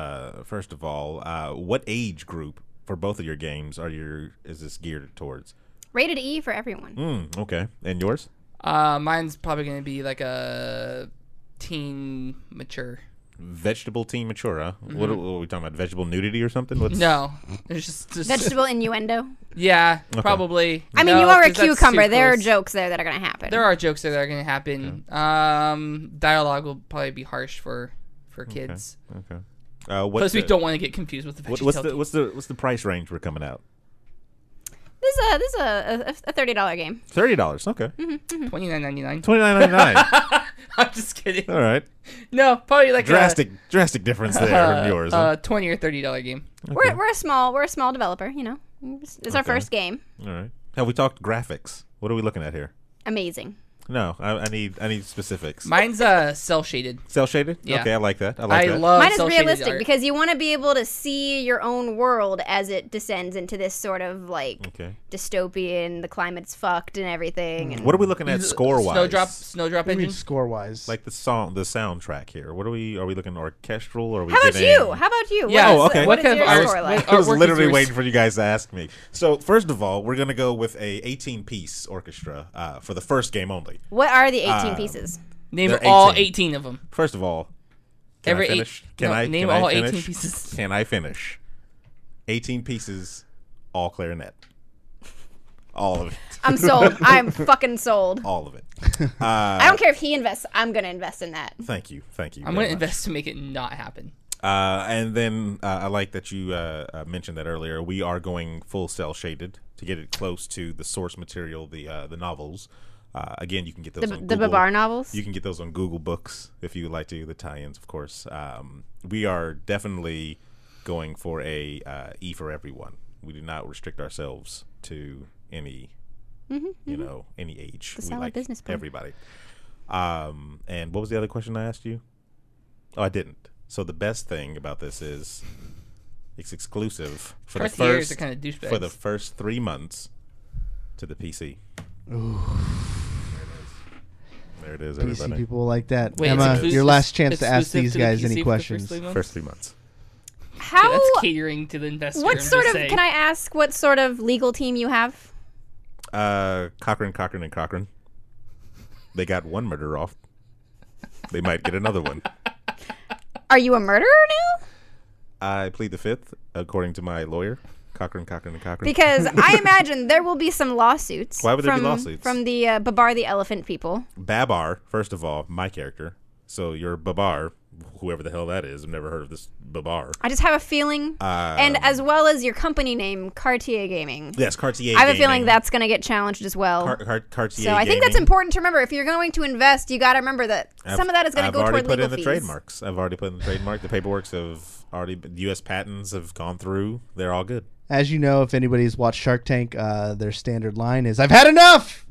First of all, what age group for both of your games is this geared towards? Rated E for everyone. Okay. And yours? Mine's probably going to be like a teen mature. Vegetable teen mature, huh? What are we talking about? Vegetable nudity or something? No, it's just Vegetable innuendo. Yeah, probably. I mean, No, you are a 'cause that's too cucumber. There are close. jokes there that are going to happen. There are jokes that are going to happen. Dialogue will probably be harsh for kids. Okay. Plus, we don't want to get confused with the VeggieTale. What's the price range we're coming out? This is a $30 game. $30. Okay. $29.99. $29.99. I'm just kidding. All right. No, probably like Drastic difference there from yours. Huh? $20 or $30 game. We're a small developer. You know, it's our first game. All right. Have we talked graphics? What are we looking at here? Amazing. No, I need specifics. Mine's cell shaded. Cell shaded? Yeah. Okay, I like that. I I that. love Mine is cel-shaded realistic art. because you want to be able to see your own world as it descends into this sort of like Okay. dystopian. The climate's fucked and everything. And What are we looking at score wise? Snowdrop I mean, engine. score wise, Like the soundtrack here. What are we looking orchestral or are we How about getting you? How about you? Yeah, Oh, okay. What is What your kind of score art- like? I was Artwork is literally yours. waiting for you guys to ask me. So first of all, we're gonna go with a 18-piece orchestra for the first game only. What are the 18 pieces? Name They're all 18. 18 of them. First of all, can Every I finish? eight- Can no, I name can I all finish? 18 pieces. Can I finish? 18 pieces, all clarinet. All of it. I'm sold. I'm fucking sold. All of it. I don't care if he invests. I'm gonna invest in that. Thank you. I'm very going to much. invest to make it not happen. And then I like that you mentioned that earlier. We are going full cell shaded to get it close to the source material, the novels. Again, you can get those on The Google. Babar novels. You can get those on Google Books if you would like to. The tie-ins, of course. We are definitely going for a E for everyone. We do not restrict ourselves to any, any age. It's a We solid like business plan. everybody. And what was the other question I asked you? Oh, I didn't. So the best thing about this is it's exclusive for the Cartiers first are kind of douchebags. for the first 3 months to the PC. There it is, PC everybody. people like that. Wait, it's Emma, exclusive- your last chance to ask exclusive these to the guys PC any for the questions. first 3 months? First 3 months. How? That's catering to the investor. What I'm sort just of? saying. Can I ask what sort of legal team you have? Cochran, and Cochran. They got one murder off. They might get another one. Are you a murderer now? I plead the fifth, according to my lawyer. Cochran, and Cochran. Because I imagine there will be some lawsuits. Why would there be from- lawsuits? From the Babar the elephant people. Babar, first of all, my character. So you're Babar, whoever the hell that is. I've never heard of this Babar. I just have a feeling, and as well as your company name, Cartier Gaming. Yes, Cartier I have a Gaming. feeling that's going to get challenged as well. Cartier So I think that's Gaming. important to remember. If you're going to invest, you got to remember that some of that is going to go I've toward already put legal in the fees. trademarks. I've already put in the trademark. The paperworks have already. The U.S. patents have gone through. They're all good. As you know, if anybody's watched Shark Tank, their standard line is, "I've had enough!"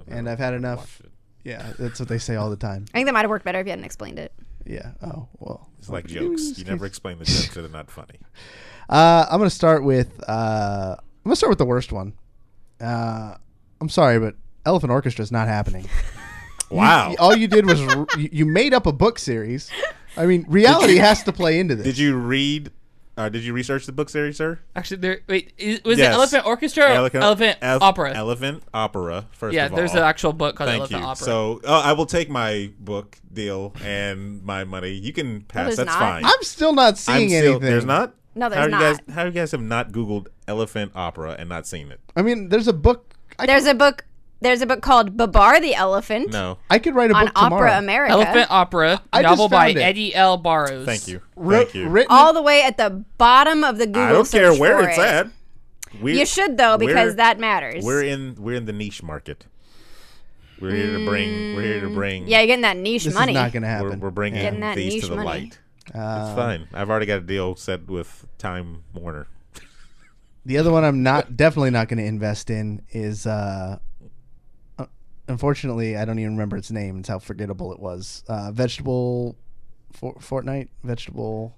And I've had enough. Yeah, that's what they say all the time. I think that might have worked better if you hadn't explained it. Yeah. Oh, well. It's like jokes. You never explain the jokes that are not funny. I'm gonna start with the worst one. I'm sorry, but Elephant Orchestra is not happening. Wow. All you did was you made up a book series. I mean, reality has to play into this. Did you read? Did you research the book series, sir? Actually, was it Elephant Orchestra or Elephant Opera? Elephant Opera, first Yeah, of all. there's an actual book called Thank Elephant you. Opera. So I will take my book deal and my money. You can pass. there's That's not. fine. I'm still not seeing anything. There's not? No, there's how not. How you guys have not Googled Elephant Opera and not seen it? I mean, there's a book. There's a book called Babar the Elephant No. I could write a on book tomorrow. Opera America. Elephant Opera, I just novel by found it. Eddie L. Barrows. Thank you. Writ- Thank you. Written. All the way at the bottom of the Google I don't care search where for it's it. at. You should though, because that matters. We're in the niche market. We're here to bring. Yeah, you're getting that niche This money. is not going to happen. We're bringing Getting that these niche to the money. light. It's fine. I've already got a deal set with Time Warner. The other one I'm definitely not going to invest in is, unfortunately, I don't even remember its name. It's how forgettable it was. Vegetable Fortnite? Vegetable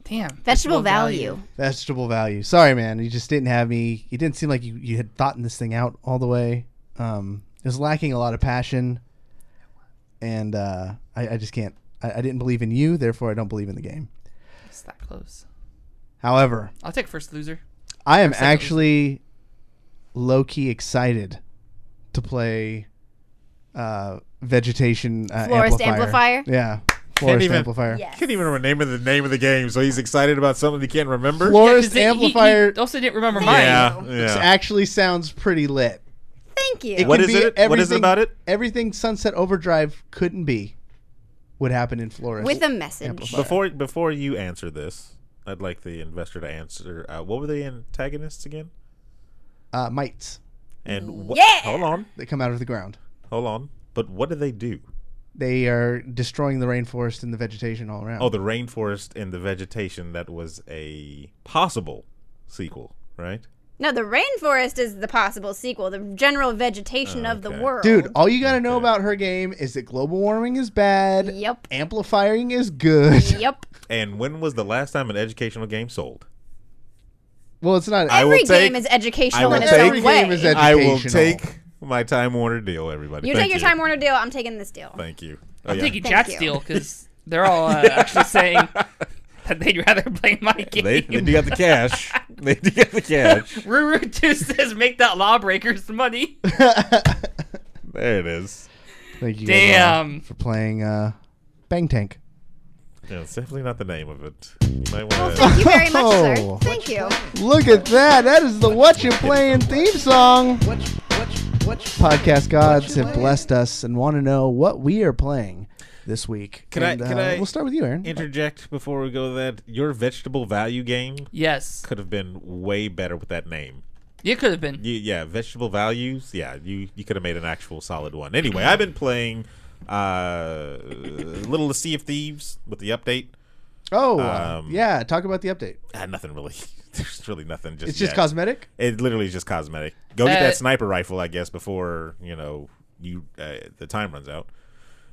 Value. value. Sorry, man. You just didn't have me. You didn't seem like you had thought this thing out all the way. It was lacking a lot of passion. And I just can't. I didn't believe in you, therefore I don't believe in the game. It's that close. However, I'll take first loser. I am actually low-key excited to play Vegetation Florist Amplifier? Yeah, Florist even- Amplifier. Yes. Can't even remember the name of the game, so he's excited about something he can't remember. Florist 'cause Amplifier He also didn't remember Thank mine. you. Yeah. actually sounds pretty lit. Thank you. It What can is be it? What is it everything- about it? Everything Sunset Overdrive couldn't be would happen in Florist. With a message. Amplifier. Before you answer this, I'd like the investor to answer. What were the antagonists again? Mites. And what? Yeah! Hold on. They come out of the ground. Hold on. But what do they do? They are destroying the rainforest and the vegetation all around. Oh, the rainforest and the vegetation. That was a possible sequel, right? No, the rainforest is the possible sequel. The general vegetation of the Okay. world. Dude, all you gotta know Okay. about her game is that global warming is bad. Yep. Amplifying is good. Yep. And when was the last time an educational game sold? Well, it's not. I will Every take- game is educational I in will its take- own Every way. game is I will educational. take my Time Warner deal, everybody. You Thank take your Time Warner deal. I'm taking this deal. Thank you. Oh, I'm yeah. taking Thank Chat's you. deal because they're all actually saying that they'd rather play my game. They do got the cash. They do got the cash. Ruru 2 says make that Lawbreakers money. There it is. Thank you Damn. guys for playing Bang Tank. Yeah, it's definitely not the name of it. You might Well, want thank you very much, Oh. sir. Thank you. Look at that. That is the Whattcha Playin theme song. Podcast gods have blessed us and want to know what we are playing this week. Can And, I we'll start with you, Aaron. interject before we go to that. Your vegetable value game Yes. could have been way better with that name. It could have been. Yeah, vegetable values. Yeah, you could have made an actual solid one. Anyway, I've been playing Little Sea of Thieves with the update. Oh, Um, yeah. Talk about the update. Nothing really. There's really nothing. It's just yet. cosmetic? It literally is just cosmetic. Go get Uh, that sniper rifle, I guess, before the time runs out.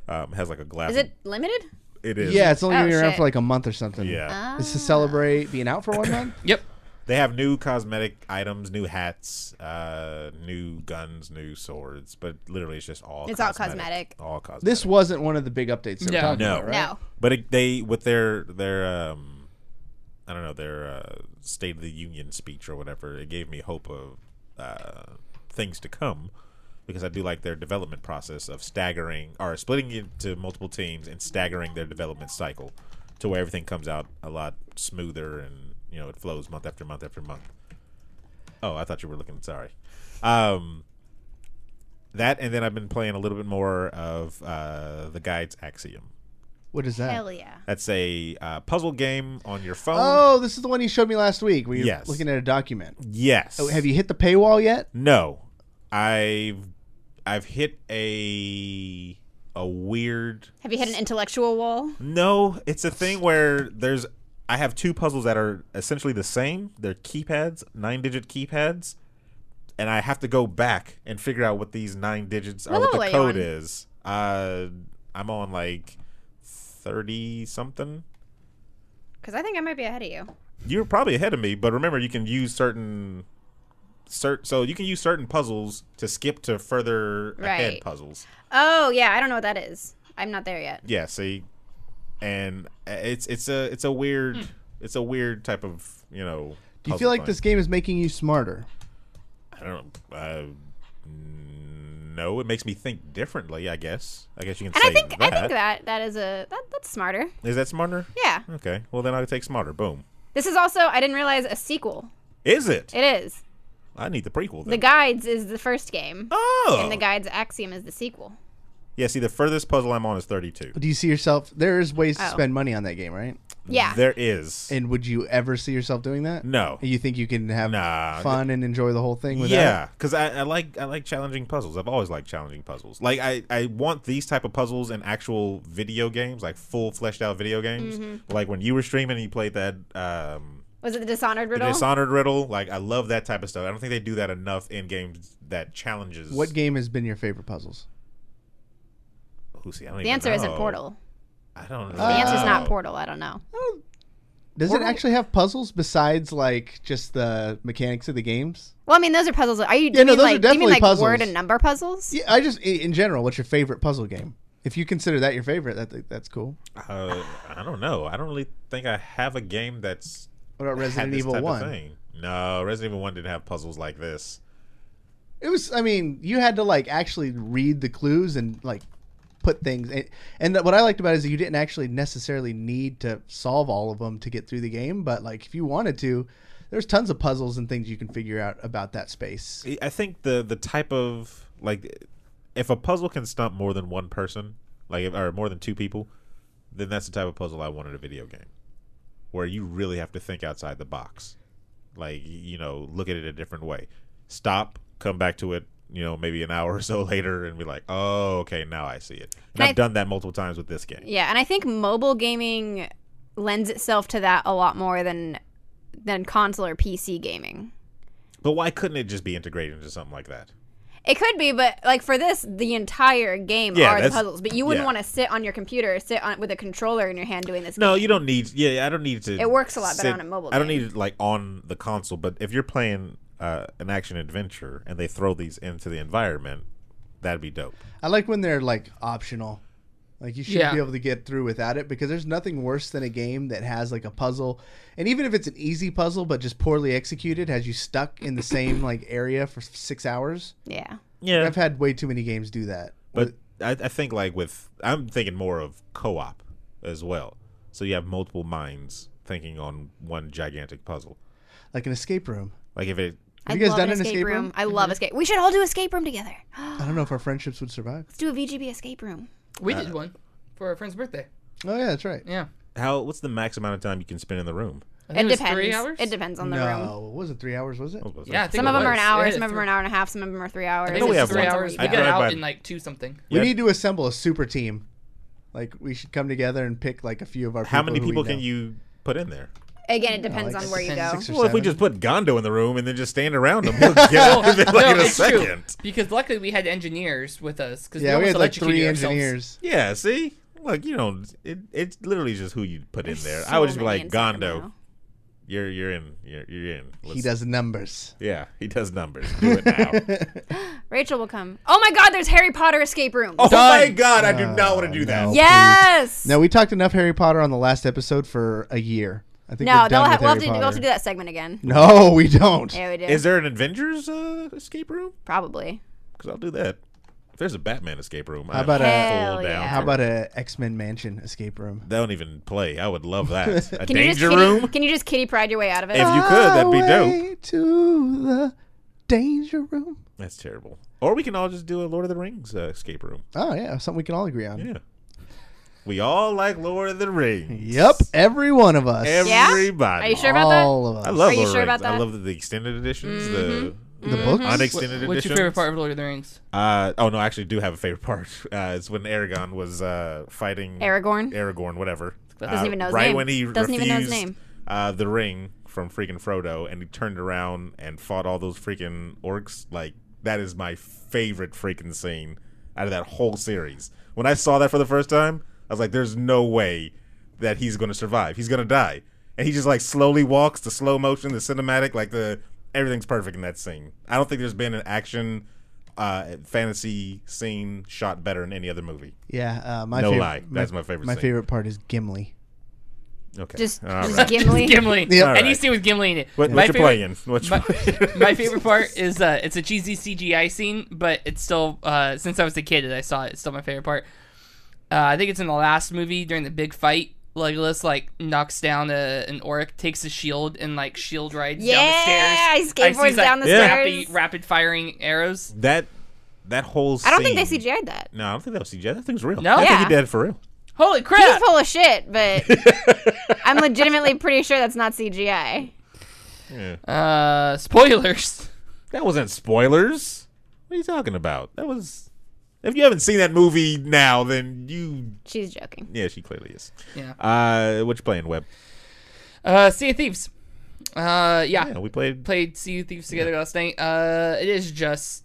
It has like a glass. Is it limited? It is. Yeah, it's only Oh, going to be around shit. for like a month or something. Yeah. It's to celebrate being out for 1 month? Yep. They have new cosmetic items, new hats, new guns, new swords, but literally it's just all. It's all cosmetic. cosmetic. All cosmetic. This wasn't one of the big updates they were No. talking No. about, right? No. But they with their I don't know, their State of the Union speech or whatever, it gave me hope of things to come, because I do like their development process of staggering or splitting into multiple teams and staggering their development cycle to where everything comes out a lot smoother and it flows month after month after month. Oh, I thought you were looking. Sorry. That, and then I've been playing a little bit more of the guide's Axiom. What is that? Hell yeah. That's a puzzle game on your phone. Oh, this is the one you showed me last week where you're Yes. looking at a document. Yes. Oh, have you hit the paywall yet? No. I've hit a weird. Have you hit an intellectual wall? No, it's a thing where I have two puzzles that are essentially the same. They're keypads, 9-digit keypads, and I have to go back and figure out what these 9 digits or what the code is. I'm on like 30 something. Because I think I might be ahead of you. You're probably ahead of me, but remember, you can use certain puzzles to skip to further ahead puzzles. Oh yeah, I don't know what that is. I'm not there yet. Yeah, see, and it's a weird type of Do you feel like this game is making you smarter? I don't know. No, it makes me think differently. I guess you can say that. I think that's smarter. Is that smarter? Yeah. Okay. Well, then I'll take smarter. Boom. This is also, I didn't realize, a sequel. Is it? It is. I need the prequel then. The Guides is the first game. Oh. And the Guides Axiom is the sequel. Yeah, see, the furthest puzzle I'm on is 32. Do you see yourself? There is ways to spend money on that game, right? Yeah. There is. And would you ever see yourself doing that? No. You think you can have fun and enjoy the whole thing with that? Yeah, because I like challenging puzzles. I've always liked challenging puzzles. Like, I want these type of puzzles in actual video games, like full fleshed out video games. Mm-hmm. Like when you were streaming and you played that... Was it the Dishonored Riddle? The Dishonored Riddle. Like, I love that type of stuff. I don't think they do that enough in games that challenges... What game has been your favorite puzzles? The answer isn't Portal. I don't know. The answer's not Portal. I don't know. Does it actually have puzzles besides like just the mechanics of the games? Well, I mean, those are puzzles. Are you? Yeah, no, those are do you mean definitely like puzzles. word and number puzzles? Yeah, I just in general, what's your favorite puzzle game? If you consider that your favorite, that's cool. I don't know. I don't really think I have a game that's. What about Resident Evil 1? No, Resident Evil 1 didn't have puzzles like this. It was. I mean, you had to like actually read the clues and like put things. And what I liked about it is that you didn't actually necessarily need to solve all of them to get through the game. But like, if you wanted to, there's tons of puzzles and things you can figure out about that space. I think the type of like, if a puzzle can stump more than one person, like or more than two people, then that's the type of puzzle I want in a video game, where you really have to think outside the box, like look at it a different way, stop, come back to it, maybe an hour or so later, and be like, oh, okay, now I see it. And I've done that multiple times with this game. Yeah, and I think mobile gaming lends itself to that a lot more than console or PC gaming. But why couldn't it just be integrated into something like that? It could be, but like for this, the entire game are the puzzles. But you wouldn't want to sit on your computer, with a controller in your hand doing this. No, game. you don't need. Yeah, I don't need to. It works a lot better on a mobile game. I don't need it like on the console. But if you're playing an action adventure and they throw these into the environment, that'd be dope. I like when they're like optional. Like you should be able to get through without it, because there's nothing worse than a game that has like a puzzle, and even if it's an easy puzzle but just poorly executed, has you stuck in the same like area for 6 hours. Yeah. I've had way too many games do that. But I think like I'm thinking more of co-op as well. So you have multiple minds thinking on one gigantic puzzle, like an escape room. Like if it. Have you guys done an escape room? I love escape. We should all do escape room together. I don't know if our friendships would survive. Let's do a VGB escape room. We did one for our friend's birthday. Oh yeah, that's right. Yeah. What's the max amount of time you can spend in the room? It depends. 3 hours? It depends on the room. No, was it 3 hours? Was it? Yeah, I think some of them are an hour, some of them them are an hour and a half, some of them are 3 hours. I think we it's have 3 one. hours. I We got drive out by- in like 2 something. We need to assemble a super team. Like we should come together and pick like a few of our. How many who people we can know. you put in there? Again, it depends like on where you go. 6 or Well, if we 7. just put Gondo in the room and then just stand around him, he'll get out of it like in a it's true. second. Because luckily we had engineers with us. Cause Yeah, we had like 3 electrocuted ourselves. engineers. Yeah, see? Look, it's literally just who you put in there. There's I would so just be many like, in Gondo, Sacramento. you're in. He does numbers. Yeah, he does numbers. Do it now. Rachel will come. Oh my God, there's Harry Potter escape room. Oh Done. my God, I do not want to do that. no. Yes. No, we talked enough Harry Potter on the last episode for a year. I think No, we're done with we'll Harry have Potter. to do that segment again. No, we don't. Yeah, we do. Is there an Avengers escape room? Probably. Because I'll do that. If there's a Batman escape room, How about Hell full yeah. down. How about a X-Men Mansion escape room? They don't even play. I would love that. A Can you just danger kitty, room? Can you just kitty pride your way out of it? If you could, that'd be dope. Highway to the danger room. That's terrible. Or we can all just do a Lord of the Rings escape room. Oh yeah, something we can all agree on. Yeah. We all like Lord of the Rings. Yep, every one of us. Everybody. Are you sure about that? All of us. I love Are you Lord of sure the about Rings. I that? love the extended editions, The books? unextended editions. What's your favorite part of Lord of the Rings? Oh no, I actually do have a favorite part. It's when Aragorn was fighting Aragorn? Aragorn, whatever. Doesn't even know his right name. when he Doesn't even know his refused, name. the ring from freaking Frodo, and he turned around and fought all those freaking orcs. Like, that is my favorite freaking scene out of that whole series. When I saw that for the first time, I was like, there's no way that he's going to survive. He's going to die. And he just, like, slowly walks, the slow motion, the cinematic, like, everything's perfect in that scene. I don't think there's been an action fantasy scene shot better in any other movie. Yeah, No lie. That's my favorite My scene. favorite part is Gimli. Okay. Just right. Gimli. Gimli. Yep. Any scene with Gimli in it. What My you favorite- playing? What you playing? My favorite part is it's a cheesy CGI scene, but it's still since I was a kid and I saw it, it's still my favorite part. I think it's in the last movie during the big fight. Legolas like knocks down an orc, takes his shield and like shield rides down the stairs. Yeah, he skateboards down the stairs. Rapid firing arrows. That whole scene. I don't think they CGI'd that. No, I don't think that was CGI. That thing's real. No? I think Yeah. he did it for real. Holy He's crap! full of shit, but I'm legitimately pretty sure that's not CGI. Yeah. Spoilers. That wasn't spoilers. What are you talking about? That was. If you haven't seen that movie now, then you. She's joking. Yeah, she clearly is. Yeah. What you playing, Webb? Sea of Thieves. Yeah. Yeah, we played. Sea of Thieves together last night. It is just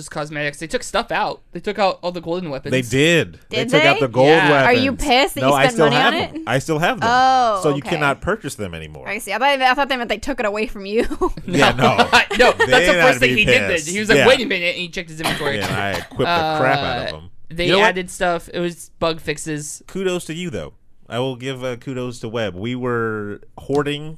cosmetics. They took stuff out. They took out all the golden weapons. They did. Did took they? out the gold Yeah. weapons. Are you pissed that no, you I spent still money have on them. it? I still have them. Oh, so you okay. cannot purchase them anymore. I see. I thought they meant they took it away from you. Yeah, no. No, that's the Then first I'd thing be he did. pissed. Then. He was like, Yeah. "Wait a minute," and he checked his inventory. Yeah, and I equipped the crap out of them. They You know what? added stuff. It was bug fixes. Kudos to you, though. I will give kudos to Webb. We were hoarding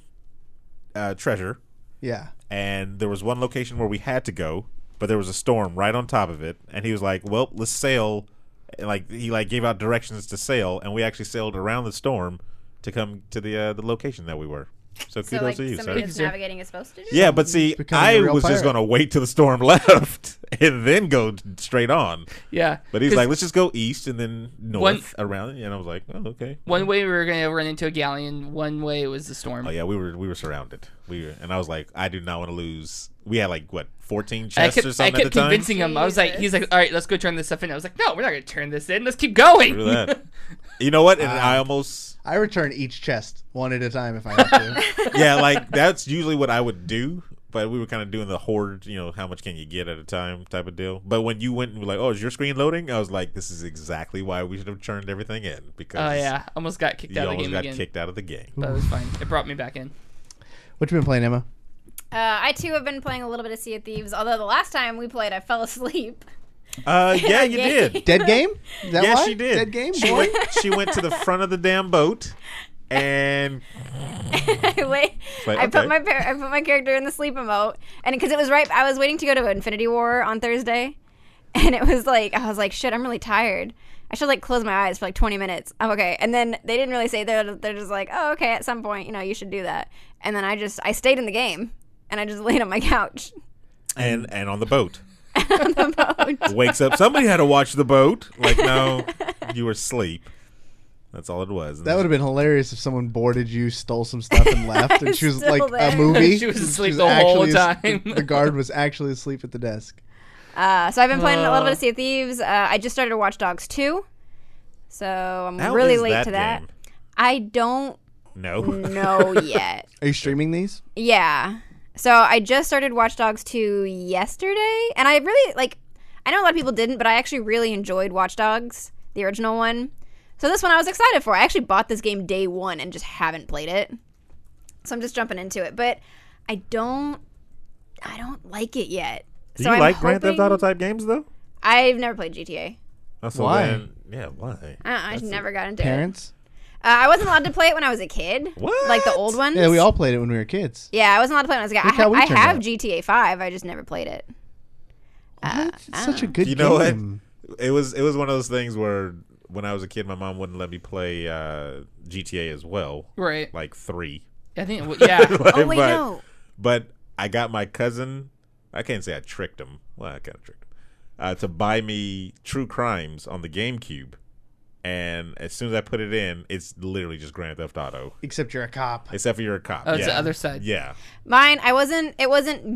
treasure, Yeah. and there was one location where we had to go, but there was a storm right on top of it, and he was like, well, let's sail. And he gave out directions to sail, and we actually sailed around the storm to come to the location that we were. So kudos So like to you, somebody sir. that's navigating is supposed to do. Yeah, but see, Becoming I a real was just pirate. going to wait till the storm left and then go straight on. Yeah, But he's 'cause like, let's just go east and then north around it. And I was like, oh, okay. one way we were gonna run into a galleon. One way was the storm. Oh yeah, we were surrounded. And I was like, I do not want to lose. We had 14 I chests kept, or something I kept at the time. convincing him. I was like, Jesus. he's like, all right, let's go turn this stuff in. I was like, no, we're not gonna turn this in. Let's keep going. Look at that. You know what? And I almost I return each chest one at a time if I have to. that's usually what I would do. But we were kind of doing the hoard, how much can you get at a time type of deal. But when you went and were like, oh, is your screen loading? I was like, this is exactly why we should have turned everything in. Because Oh yeah, almost got kicked you out of the almost game got again. kicked out of the game. But it was fine. It brought me back in. What you been playing, Emma? I too have been playing a little bit of Sea of Thieves. Although the last time we played, I fell asleep. Yeah, you Yeah. did. Dead game? Is that Yeah, why? she did. Dead game? She boy? she went to the front of the damn boat, and I okay. put my character in the sleep emote, and because it was right, I was waiting to go to Infinity War on Thursday, and it was like I was like, shit, I'm really tired. I should close my eyes for 20 minutes. I'm okay. And then they didn't really say that. They're just like, oh, okay, at some point, you should do that. And then I stayed in the game, and I just laid on my couch. and on the boat. On the boat. Wakes up. Somebody had to watch the boat. No, you were asleep. That's all it was. That would have been hilarious if someone boarded you, stole some stuff, and left, and she was Still like there. a movie. She was asleep She's the whole actually time. The guard was actually asleep at the desk. So I've been playing a little bit of Sea of Thieves. I just started Watch Dogs 2, so I'm How really is late that to that. game? I don't No. know yet. Are you streaming these? Yeah. So I just started Watch Dogs 2 yesterday, and I really I know a lot of people didn't, but I actually really enjoyed Watch Dogs, the original one. So this one I was excited for. I actually bought this game day one and just haven't played it. So I'm just jumping into it, but I don't like it yet. Do So you I'm like Grand Theft hoping- Auto type games though? I've never played GTA. So Why? then- yeah, why? I That's never got into it. Parents? I wasn't allowed to play it when I was a kid. What? Like the old ones. Yeah, we all played it when we were kids. Yeah, I wasn't allowed to play it when I was a kid. Look how we I turned have out. GTA 5. I just never played it. It's such a good You know game. what? It was one of those things where when I was a kid, my mom wouldn't let me play GTA as well. Right. 3. I think. Yeah. Oh, wait, no. But I got my cousin. I can't say I tricked him. Well, I kind of tricked him to buy me True Crimes on the GameCube. And as soon as I put it in, it's literally just Grand Theft Auto. Except you're a cop. Except for you're a cop. Oh, it's yeah. the other side. Yeah. Mine, it wasn't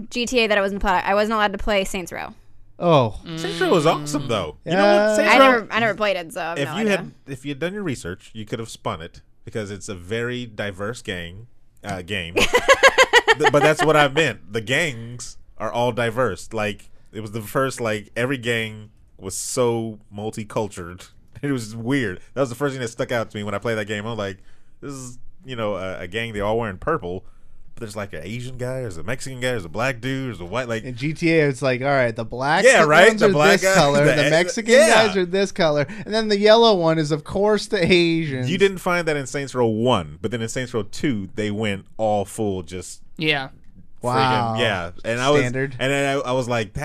GTA that I wasn't play. I wasn't allowed to play Saints Row. Oh. Saints Row was awesome though. You know Yeah. what? Saints I Row, never played it, so I have no idea. if you had done your research, you could have spun it because it's a very diverse game. But that's what I meant. The gangs are all diverse. Like, it was the first, like, every gang was so multicultural. It was weird. That was the first thing that stuck out to me when I played that game. I was like, this is, a gang, they all wearing purple. But there's like an Asian guy, there's a Mexican guy, there's a black dude, there's a white, like... In GTA, it's like, all right, the black ones the are black this guy, color, the Mexican guys are this color, and then the yellow one is, of course, the Asians. You didn't find that in Saints Row 1, but then in Saints Row 2, they went all full just... Yeah. Wow. Yeah. And Standard. I was like,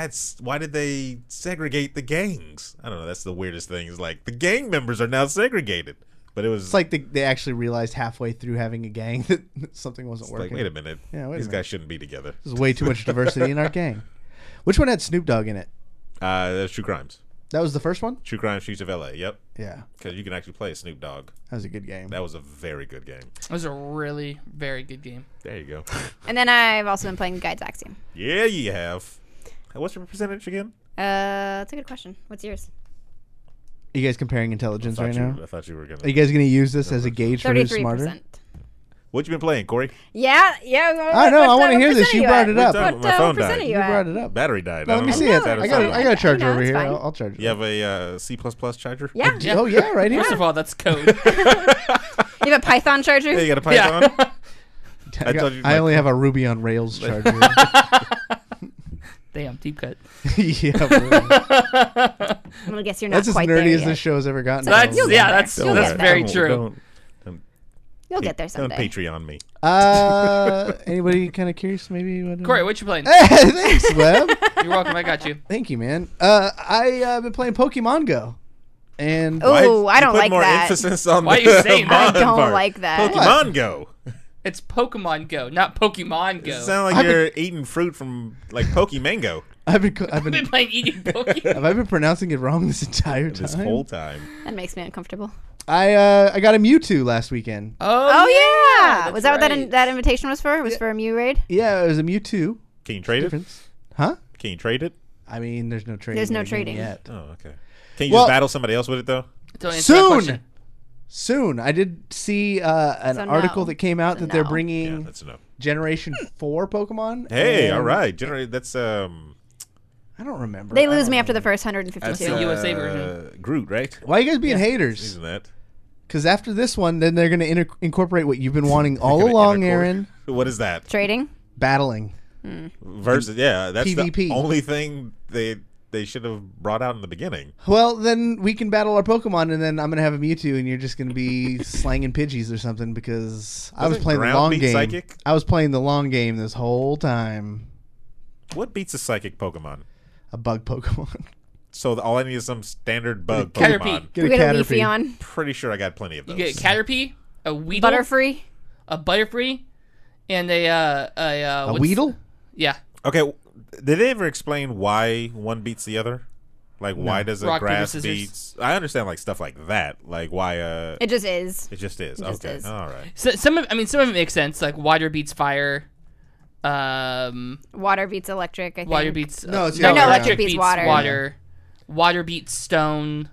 why did they segregate the gangs? I don't know, that's the weirdest thing. Is like, the gang members are now segregated. But it was... It's like they actually realized halfway through having a gang that something wasn't working. Like, wait a minute. Yeah, These guys shouldn't be together. There's way too much diversity in our gang. Which one had Snoop Dogg in it? That's True Crimes. That was the first one? True Crime Streets of LA, yep. Yeah. Because you can actually play Snoop Dogg. That was a good game. That was a very good game. It was a really, very good game. There you go. And then I've also been playing Guides Axiom. Yeah, you have. What's your percentage again? That's a good question. What's yours? Are you guys comparing intelligence right now? I thought you were going Are you guys going to use this as a gauge for who's 33%. smarter? What you been playing, Corey? Yeah. I know. I want to hear this. You brought it up. My phone percent died. are You brought it up. Battery died. No, let me see it. I got a charger over here. I'll charge it. You have a C++ charger? Yeah. Oh, yeah, right here. First of all, that's code. You have a Python charger? Yeah, you got a Python? I only have a Ruby on Rails charger. Damn, deep cut. Yeah, really. I'm gonna guess you're not That's as quite nerdy there as yet. this show has ever gotten. That's You'll get there. that's You'll that's get very there. true. You'll get there Don't someday. Patreon me. Anybody kind of curious? Maybe. Corey, what you playing? Thanks, Webb. You're welcome. I got you. Thank you, man. I've been playing Pokemon Go, and Oh, I don't put like more that. emphasis on Why the are you saying that? I don't part. like that. Pokemon Go. It's Pokemon Go, not Pokemon It Go. sounds like you're eating fruit from like Pokemango I've I've been been playing eating Pokemon. have I been pronouncing it wrong this entire time? this whole time. That makes me uncomfortable. I got a Mewtwo last weekend. Oh yeah. that's Was that what right. that invitation was for? It was for a Mew raid? Yeah, it was a Mewtwo. Can you trade it? Difference. Huh? Can you trade it? I mean, there's no trading. There's no in the game trading. yet. Oh, okay. Can you Well- just battle somebody else with it though? Don't answer that question. Soon. I did see an So article no. that came out So that they're no. Yeah, bringing that's enough. Generation 4 Pokemon. Hey, and all right. Generate. That's I don't remember. They I lose don't me after the remember. first That's 152. the USA version. Groot, right? Why are you guys being Yeah. haters? Isn't that? Because after this one, then they're going to incorporate what you've been wanting all Gonna along, intercord. Aaron. What is that? Trading? Battling. Versus, yeah, that's PvP. the only thing they should have brought out in the beginning. Well, then we can battle our Pokemon, and then I'm going to have a Mewtwo, and you're just going to be slanging Pidgeys or something, because I was Doesn't playing the Ground long beat game. Psychic? I was playing the long game this whole time. What beats a psychic Pokemon? A bug Pokemon. So all I need is some standard bug Caterpie. Pokemon. Get We get a Caterpie. Leafeon. Pretty sure I got plenty of You those. get Caterpie, a Weedle, Butterfree. a Butterfree, and A Weedle? Yeah, Okay, did they ever explain why one beats the other? Like, why does a Rock, paper, grass scissors. beats? I understand like stuff like that. Like why It just is. it just is. It just Okay, is. all right. so, some of it makes sense. Like water beats fire. Water beats electric, I think. Water beats No, it's the no, other way electric around. beats Beats water. water. Water beats stone.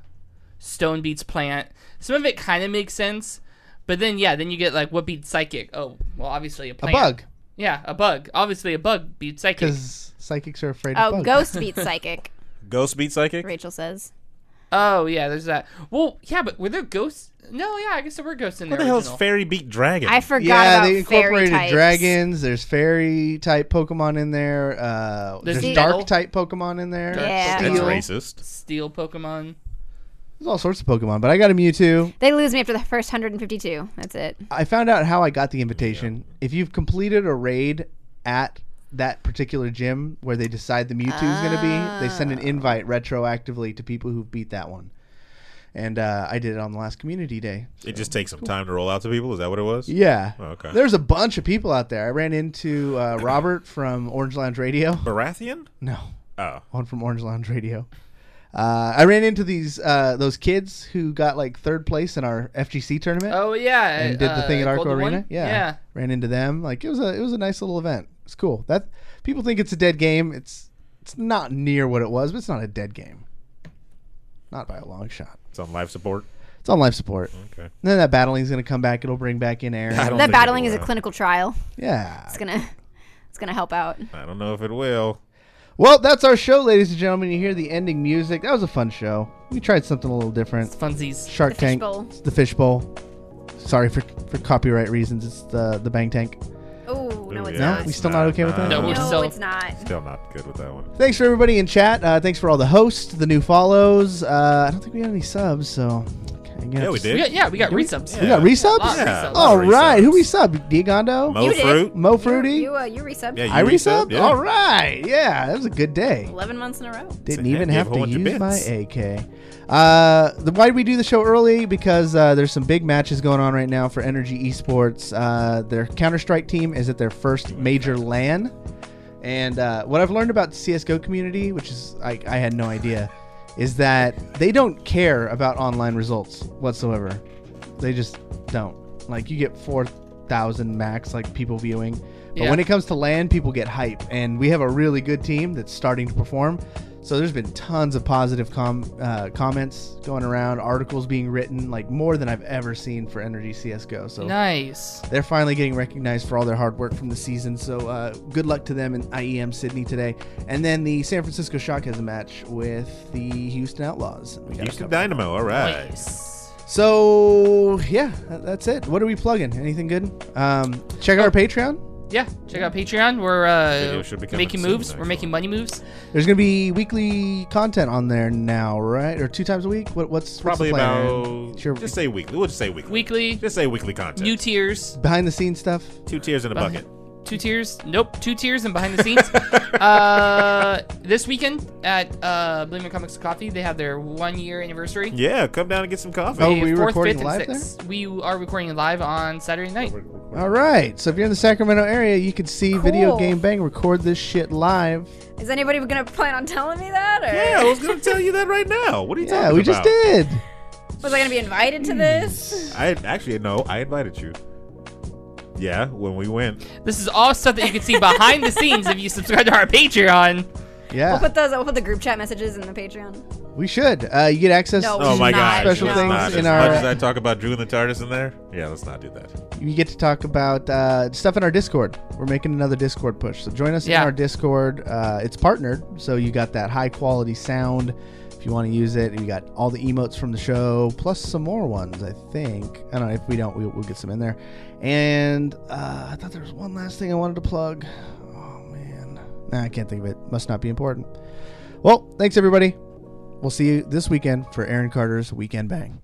Stone beats plant. Some of it kind of makes sense, but then then you get like what beats psychic? Oh, well, obviously a A plant. bug. Yeah, a bug. Obviously a bug beats psychic. Because psychics are afraid of Oh, bugs. Ghost beats Psychic, Ghost beat psychic. Rachel says. Oh yeah, there's that. Well, yeah, but were there ghosts? No, yeah, I guess there were ghosts in What there. the hell is fairy beat dragon? I forgot Yeah, about they fairy incorporated types. dragons. There's fairy type Pokemon in there. There's There's Nettle. dark type Pokemon in there. Yeah. That's Steel. racist. Steel Pokemon. There's all sorts of Pokemon, but I got a Mewtwo. They lose me after the first 152. That's it. I found out how I got the invitation. If you've completed a raid at that particular gym where they decide the Mewtwo's going to be, they send an invite retroactively to people who beat that one. And I did it on the last community day. It just takes some time to roll out to people. Is that what it was? Yeah. Oh, okay. There's a bunch of people out there. I ran into Robert from Orange Lounge Radio. Baratheon? No, Oh. one from Orange Lounge Radio. I ran into those kids who got like third place in our FGC tournament. Oh yeah, And did the thing at Arco Golden Arena. One? Yeah. Ran into them. Like it was a nice little event. It's cool. That people think it's a dead game. It's not near what it was, but it's not a dead game. Not by a long shot. It's on live support. It's on life support. Okay. And then that battling's going to come back. It'll bring back in Aaron. I don't That think battling it is a will. clinical trial. Yeah. It's gonna help out. I don't know if it will. Well, that's our show, ladies and gentlemen. You hear the ending music. That was a fun show. We tried something a little different. Funsies. Shark The Tank. fishbowl. It's the fishbowl. Sorry for copyright reasons. It's the Bang Tank. Oh no, Ooh, it's yeah. No, not. we still not okay with that? No, we're No, still- it's not. Still not good with that one. Thanks for everybody in chat. Thanks for all the hosts, the new follows. I don't think we got any subs, so. Yeah, we did. We got resubs. We got resubs? Lots of Yeah. resubs. All Resubs. right. Who we sub? Diagondo? Mo You did. Fruit. Mo Fruity? You resubbed. Yeah, you I resubbed? Yeah. All right. Yeah, that was a good day. 11 months in a row. Didn't So, even yeah, have gave a to whole bunch of use my bits. AK. Why did we do the show early? Because there's some big matches going on right now for Energy Esports. Their Counter-Strike team is at their first major LAN. And what I've learned about the CSGO community, which is I had no idea, is that they don't care about online results whatsoever. They just don't. Like, you get 4,000 max, like, people viewing. But Yeah. when it comes to LAN, people get hype. And we have a really good team that's starting to perform. So there's been tons of positive comments going around, articles being written, like more than I've ever seen for Energy CSGO. So Nice. they're finally getting recognized for all their hard work from the season. So good luck to them in IEM Sydney today. And then the San Francisco Shock has a match with the Houston Outlaws. We gotta Houston cover that. Dynamo. All right. Nice. So yeah, that's it. What are we plugging? Anything good? Check out our Patreon. Yeah, check out Patreon. Video We're should be coming making soon, moves. We're actually. making money moves. There's gonna be weekly content on there now, right? Or 2 times a week? What's Probably the plan, about. Aaron? Sure. Just say weekly. We'll just say weekly. Weekly, Just say weekly content. new tiers. behind the scenes stuff. 2 tiers in a bucket. 2 tiers. Nope, 2 tiers and behind the scenes. This weekend at Oblivion Comics Coffee, they have their 1-year anniversary. Yeah, come down and get some coffee. Oh, May we 4th, recording 5th, and live 6th. We are recording live on Saturday night. All right. So if you're in the Sacramento area, you can see Video Cool. Game Bang record this shit live. Is anybody gonna plan on telling me that? Or Yeah, I was going to tell you that right now. What are you talking Yeah, about? we just did. was I gonna be invited to this? I actually, no, I invited you. Yeah, when we went. This is all stuff that you can see behind the scenes if you subscribe to our Patreon. Yeah, We'll put the group chat messages in the Patreon. we should. You get access No, to Oh my not. god. special No. things As in much our. as I talk about Drew and the TARDIS in there, yeah, let's not do that. You get to talk about stuff in our Discord. We're making another Discord push, so join us in Yeah. our Discord. It's partnered, so you got that high quality sound. If you want to use it, you got all the emotes from the show, plus some more ones. I think. I don't know if we don't, we'll get some in there. And I thought there was one last thing I wanted to plug. Oh man, nah, I can't think of it. Must not be important. Well, thanks everybody. We'll see you this weekend for Aaron Carter's Weekend Bang.